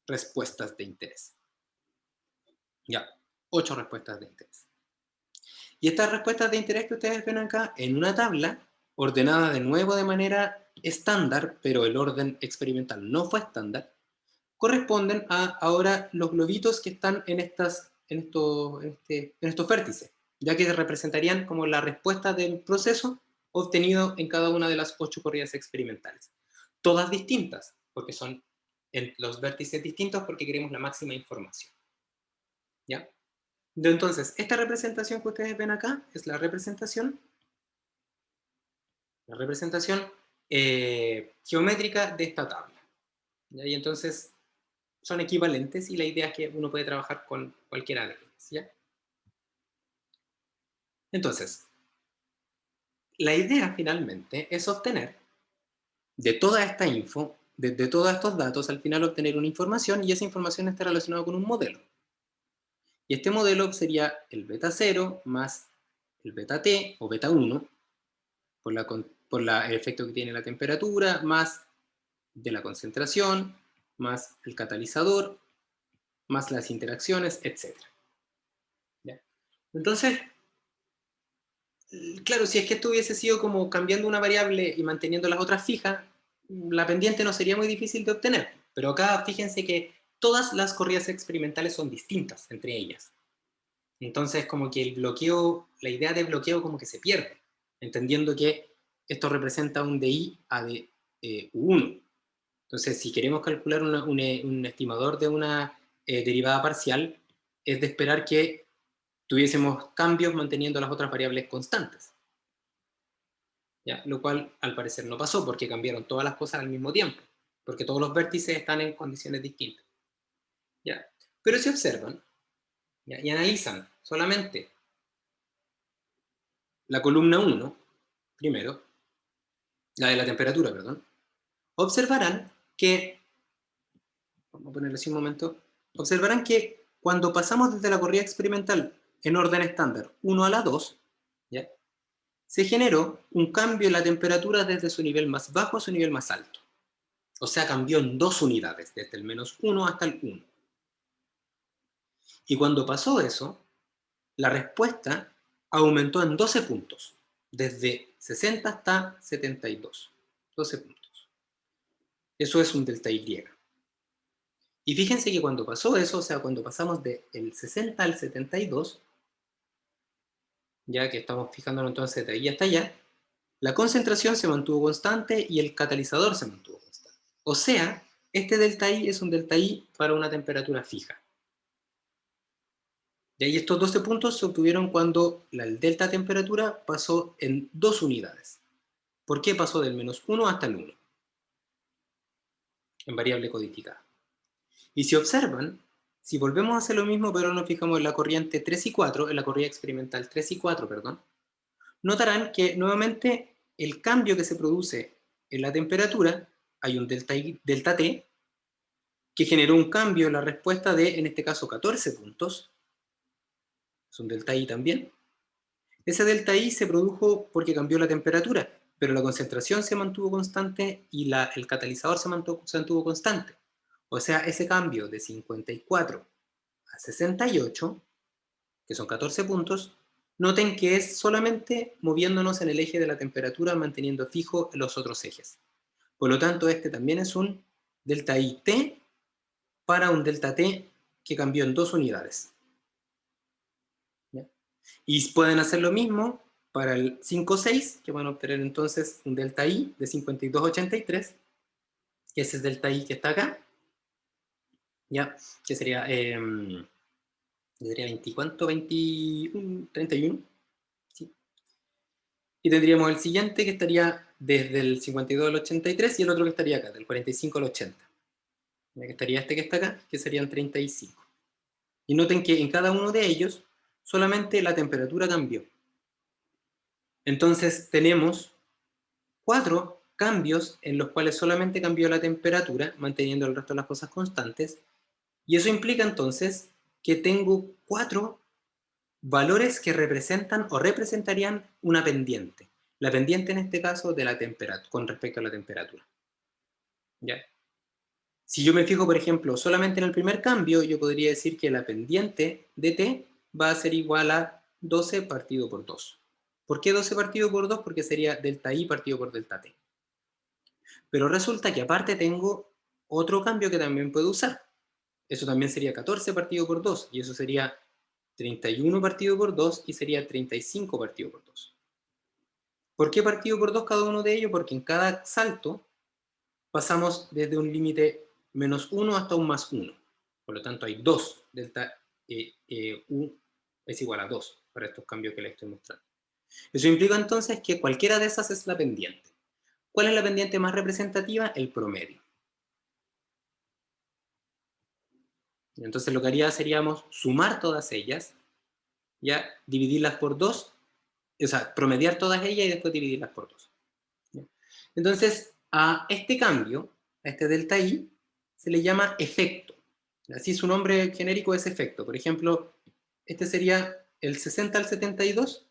respuestas de interés. Ya, 8 respuestas de interés. Y estas respuestas de interés que ustedes ven acá en una tabla, ordenada de nuevo de manera estándar, pero el orden experimental no fue estándar, corresponden a ahora los globitos que están en estos vértices, ya que representarían como la respuesta del proceso obtenido en cada una de las 8 corridas experimentales. Todas distintas, porque son en los vértices distintos porque queremos la máxima información. ¿Ya? Entonces, esta representación que ustedes ven acá es la representación geométrica de esta tabla. ¿Ya? Y entonces son equivalentes y la idea es que uno puede trabajar con cualquiera de ellas. ¿Ya? Entonces, la idea finalmente es obtener de toda esta info, de todos estos datos, al final obtener una información, y esa información está relacionada con un modelo. Y este modelo sería el beta 0 más el beta t o beta 1 por el efecto que tiene la temperatura, más de la concentración, más el catalizador, más las interacciones, etc. ¿Ya? Entonces, claro, si es que esto hubiese sido como cambiando una variable y manteniendo las otras fijas, la pendiente no sería muy difícil de obtener. Pero acá fíjense que todas las corridas experimentales son distintas entre ellas. Entonces, como que el bloqueo, la idea de bloqueo como que se pierde, entendiendo que esto representa un DI a de U1. Entonces, si queremos calcular un estimador de una derivada parcial, es de esperar que tuviésemos cambios manteniendo las otras variables constantes. ¿Ya? Lo cual, al parecer, no pasó porque cambiaron todas las cosas al mismo tiempo, porque todos los vértices están en condiciones distintas. ¿Ya? Pero si observan, ¿ya? Y analizan solamente la columna 1, primero, la de la temperatura, perdón, observarán que, vamos a ponerlo así un momento, observarán que cuando pasamos desde la corrida experimental en orden estándar 1 a la 2, ¿ya? Se generó un cambio en la temperatura desde su nivel más bajo a su nivel más alto. O sea, cambió en 2 unidades, desde el menos 1 hasta el 1. Y cuando pasó eso, la respuesta aumentó en 12 puntos, desde 60 hasta 72. 12 puntos. Eso es un delta Y. Y fíjense que cuando pasó eso, o sea, cuando pasamos del 60 al 72, ya que estamos fijándonos entonces de ahí hasta allá, la concentración se mantuvo constante y el catalizador se mantuvo constante. O sea, este delta I es un delta I para una temperatura fija. Y ahí estos 12 puntos se obtuvieron cuando el delta temperatura pasó en 2 unidades. ¿Por qué pasó del menos 1 hasta el 1? En variable codificada. Y si observan, si volvemos a hacer lo mismo, pero nos fijamos en la corriente 3 y 4, en la corrida experimental 3 y 4, perdón, notarán que nuevamente el cambio que se produce en la temperatura, hay un delta T, que generó un cambio en la respuesta de, en este caso, 14 puntos, es un delta I también. Ese delta I se produjo porque cambió la temperatura, pero la concentración se mantuvo constante y el catalizador se mantuvo constante. O sea, ese cambio de 54 a 68, que son 14 puntos, noten que es solamente moviéndonos en el eje de la temperatura, manteniendo fijo los otros ejes. Por lo tanto, este también es un delta IT para un delta T que cambió en 2 unidades. ¿Ya? Y pueden hacer lo mismo para el 5,6, que van a obtener entonces un delta I de 52,83, que ese es delta I que está acá, ¿ya? Que sería, sería 20, ¿cuánto? 21, 31. ¿Sí? Y tendríamos el siguiente que estaría desde el 52 al 83 y el otro que estaría acá, del 45 al 80. Ya que estaría este que está acá, que serían 35. Y noten que en cada uno de ellos solamente la temperatura cambió. Entonces tenemos 4 cambios en los cuales solamente cambió la temperatura, manteniendo el resto de las cosas constantes. Y eso implica entonces que tengo 4 valores que representan o representarían una pendiente. La pendiente en este caso de la temperatura, con respecto a la temperatura. ¿Ya? Si yo me fijo, por ejemplo, solamente en el primer cambio, yo podría decir que la pendiente de t va a ser igual a 12 partido por 2. ¿Por qué 12 partido por 2? Porque sería delta I partido por delta t. Pero resulta que aparte tengo otro cambio que también puedo usar. Eso también sería 14 partido por 2, y eso sería 31 partido por 2, y sería 35 partido por 2. ¿Por qué partido por 2 cada uno de ellos? Porque en cada salto pasamos desde un límite menos 1 hasta un más 1. Por lo tanto, hay 2 delta U es igual a 2 para estos cambios que les estoy mostrando. Eso implica entonces que cualquiera de esas es la pendiente. ¿Cuál es la pendiente más representativa? El promedio. Entonces lo que haría seríamos sumar todas ellas, ya dividirlas por 2, o sea, promediar todas ellas y después dividirlas por 2. Entonces, a este cambio, a este delta I, se le llama efecto. Así su nombre genérico es efecto. Por ejemplo, este sería el 60 al 72,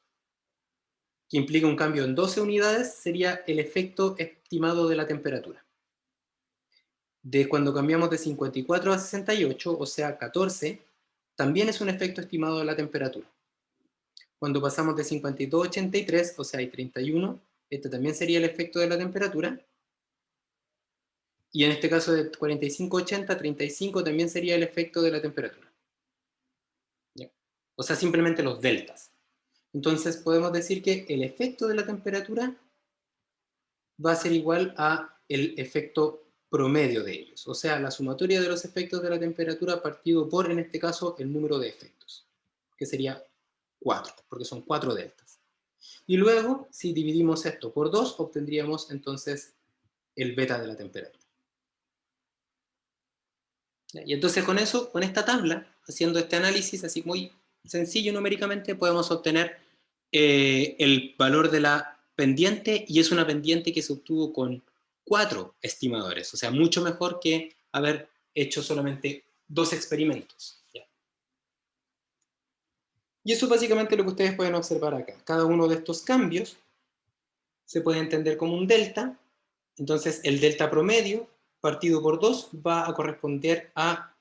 que implica un cambio en 12 unidades, sería el efecto estimado de la temperatura. De cuando cambiamos de 54 a 68, o sea, 14, también es un efecto estimado de la temperatura. Cuando pasamos de 52 a 83, o sea, hay 31, este también sería el efecto de la temperatura. Y en este caso de 45-80, 35 también sería el efecto de la temperatura. ¿Ya? O sea, simplemente los deltas. Entonces podemos decir que el efecto de la temperatura va a ser igual a el efecto promedio de ellos. O sea, la sumatoria de los efectos de la temperatura partido por, en este caso, el número de efectos, que sería 4, porque son 4 deltas. Y luego, si dividimos esto por 2, obtendríamos entonces el beta de la temperatura. Y entonces con eso, con esta tabla, haciendo este análisis así muy sencillo numéricamente, podemos obtener el valor de la pendiente, y es una pendiente que se obtuvo con 4 estimadores, o sea, mucho mejor que haber hecho solamente 2 experimentos. ¿Ya? Y eso es básicamente lo que ustedes pueden observar acá. Cada uno de estos cambios se puede entender como un delta. Entonces el delta promedio partido por 2 va a corresponder a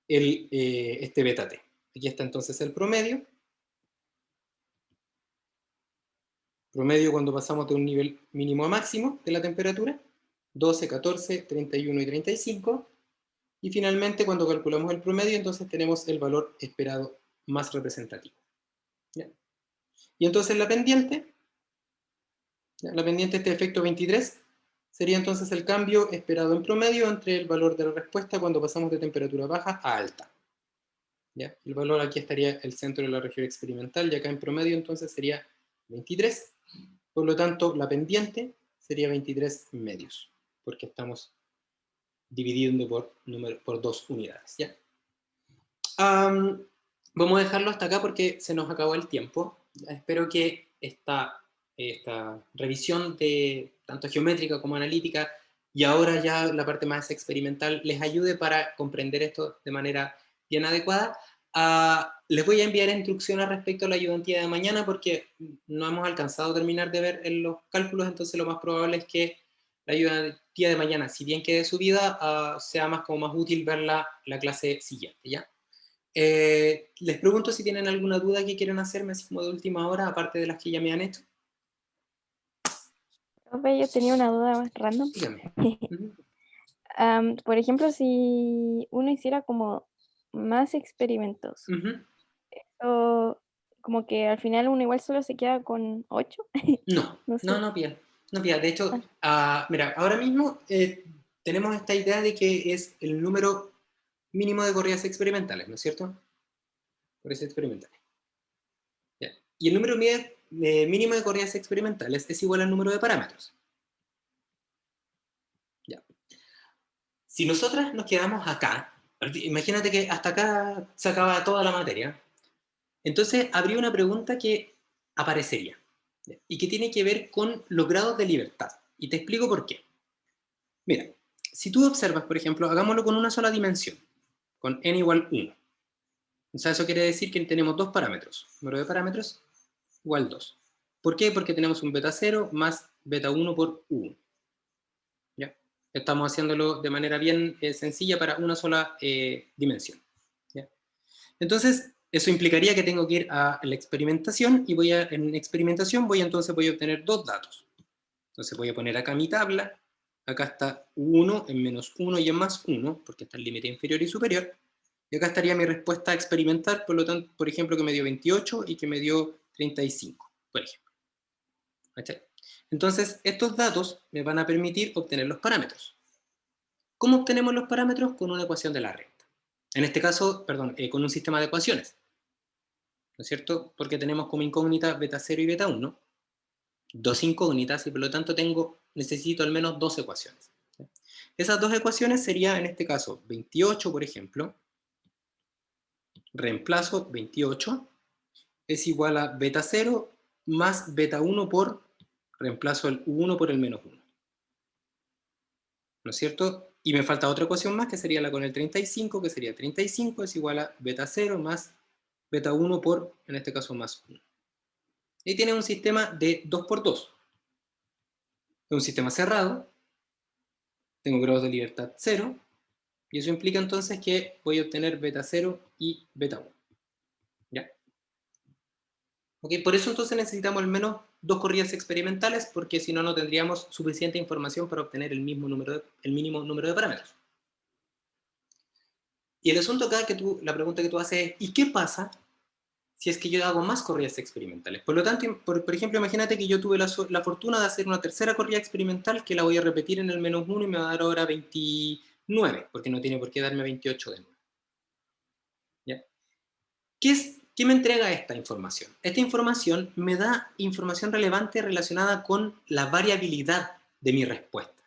este beta t. Aquí está entonces el promedio. Promedio cuando pasamos de un nivel mínimo a máximo de la temperatura. 12, 14, 31 y 35. Y finalmente cuando calculamos el promedio, entonces tenemos el valor esperado más representativo. ¿Ya? Y entonces la pendiente este efecto 23, sería entonces el cambio esperado en promedio entre el valor de la respuesta cuando pasamos de temperatura baja a alta. ¿Ya? El valor aquí estaría el centro de la región experimental, y acá en promedio entonces sería 23. Por lo tanto, la pendiente sería 23 medios, porque estamos dividiendo por 2 unidades. ¿Ya? Vamos a dejarlo hasta acá porque se nos acabó el tiempo. Espero que esta revisión de tanto geométrica como analítica, y ahora ya la parte más experimental, les ayude para comprender esto de manera bien adecuada. Les voy a enviar instrucciones respecto a la ayudantía de mañana porque no hemos alcanzado a terminar de ver en los cálculos, entonces lo más probable es que la ayudantía de mañana, si bien quede subida, sea más como más útil verla la clase siguiente, ¿ya? Les pregunto si tienen alguna duda que quieran hacerme así como de última hora, aparte de las que ya me han hecho. Profe, yo tenía una duda más random. Dígame. Ujú. Por ejemplo, si uno hiciera como más experimentos, Ujú. o como que al final uno igual solo se queda con 8, No, no no, sé. no, Pía. No, Pía. De hecho, Ah, mira, ahora mismo tenemos esta idea de que es el número mínimo de corridas experimentales, ¿no es cierto? Corridas experimentales. Ya. Y el número mínimo de corridas experimentales es igual al número de parámetros. Ya. Si nosotras nos quedamos acá, imagínate que hasta acá se acaba toda la materia, entonces habría una pregunta que aparecería, ¿ya? Y que tiene que ver con los grados de libertad. Y te explico por qué. Mira, si tú observas, por ejemplo, hagámoslo con una sola dimensión, con n igual 1. O sea, eso quiere decir que tenemos dos parámetros. Número de parámetros igual 2. ¿Por qué? Porque tenemos un beta 0 más beta 1 por 1. ¿Ya? Estamos haciéndolo de manera bien sencilla para una sola dimensión. ¿Ya? Entonces, eso implicaría que tengo que ir a la experimentación y en experimentación entonces voy a obtener dos datos. Entonces voy a poner acá mi tabla, acá está 1 en menos 1 y en más 1, porque está el límite inferior y superior, y acá estaría mi respuesta experimental, por lo tanto, por ejemplo, que me dio 28 y que me dio 35, por ejemplo. ¿Cachai? Entonces, estos datos me van a permitir obtener los parámetros. ¿Cómo obtenemos los parámetros? Con una ecuación de la recta. En este caso, perdón, con un sistema de ecuaciones, ¿no es cierto? Porque tenemos como incógnita beta 0 y beta 1, dos incógnitas, y por lo tanto necesito al menos dos ecuaciones. Esas dos ecuaciones serían, en este caso, 28, por ejemplo, reemplazo 28, es igual a beta 0 más beta 1 por, reemplazo el 1 por el menos 1, ¿no es cierto? Y me falta otra ecuación más, que sería la con el 35, que sería 35 es igual a beta 0 más beta 1 por, en este caso, más 1. Y tiene un sistema de 2 por 2. Es un sistema cerrado, tengo grados de libertad 0, y eso implica entonces que voy a obtener beta 0 y beta 1. ¿Ya? ¿Ok? Por eso entonces necesitamos al menos dos corridas experimentales, porque si no, no tendríamos suficiente información para obtener el mínimo número de parámetros. Y el asunto acá, la pregunta que tú haces es, ¿y qué pasa si es que yo hago más corridas experimentales? Por lo tanto, por ejemplo, imagínate que yo tuve la fortuna de hacer una tercera corrida experimental que la voy a repetir en el menos 1 y me va a dar ahora 29, porque no tiene por qué darme 28 de nuevo. ¿Ya? ¿Qué me entrega esta información? Esta información me da información relevante relacionada con la variabilidad de mi respuesta.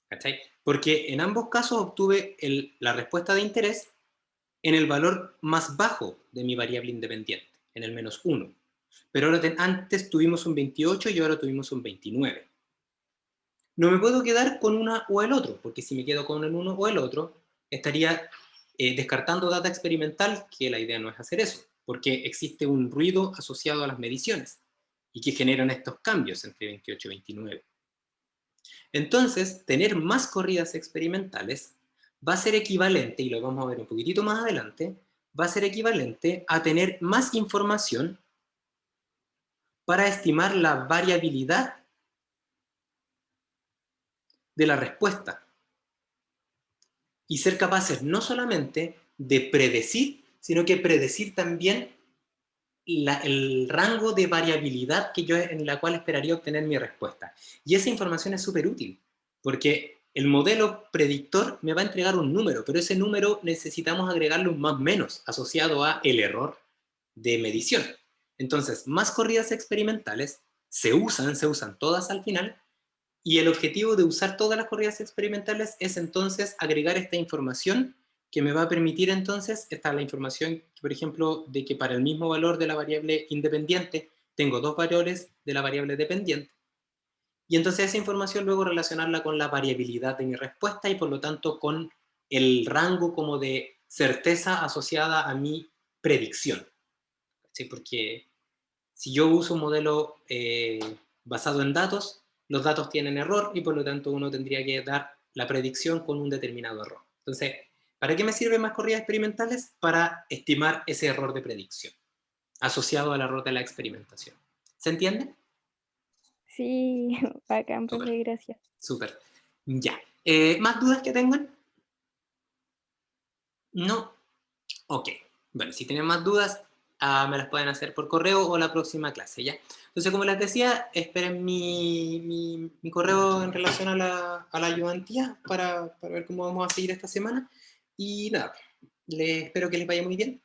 ¿Cachai? Porque en ambos casos obtuve la respuesta de interés en el valor más bajo de mi variable independiente, en el menos 1. Pero ahora antes tuvimos un 28 y ahora tuvimos un 29. No me puedo quedar con una o el otro, porque si me quedo con el uno o el otro, estaría descartando data experimental, que la idea no es hacer eso, porque existe un ruido asociado a las mediciones y que generan estos cambios entre 28 y 29. Entonces, tener más corridas experimentales va a ser equivalente, y lo vamos a ver un poquitito más adelante, va a ser equivalente a tener más información para estimar la variabilidad de la respuesta y ser capaces no solamente de predecir, sino que predecir también el rango de variabilidad en la cual esperaría obtener mi respuesta. Y esa información es súper útil, porque el modelo predictor me va a entregar un número, pero ese número necesitamos agregarle un más menos asociado a el error de medición. Entonces, más corridas experimentales se usan todas al final, y el objetivo de usar todas las corridas experimentales es entonces agregar esta información que me va a permitir entonces, esta la información, por ejemplo, de que para el mismo valor de la variable independiente tengo dos valores de la variable dependiente. Y entonces esa información luego relacionarla con la variabilidad de mi respuesta y por lo tanto con el rango como de certeza asociada a mi predicción. ¿Sí? Porque si yo uso un modelo basado en datos, los datos tienen error y por lo tanto uno tendría que dar la predicción con un determinado error. Entonces, ¿para qué me sirven más corridas experimentales? Para estimar ese error de predicción, asociado al error de la experimentación. ¿Se entiende? Sí, bacán, Súper, profe, gracias. súper. Ya. ¿Más dudas que tengan? No. Ok. Bueno, si tienen más dudas, me las pueden hacer por correo o la próxima clase, ¿ya? Entonces, como les decía, esperen mi correo en relación a la ayudantía para ver cómo vamos a seguir esta semana. Y nada, espero que les vaya muy bien.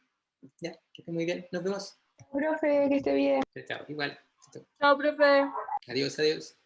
¿Ya? Que esté muy bien. Nos vemos. Profe, que esté bien. Chao, igual. Chao. Chao, profe. Adiós, adiós.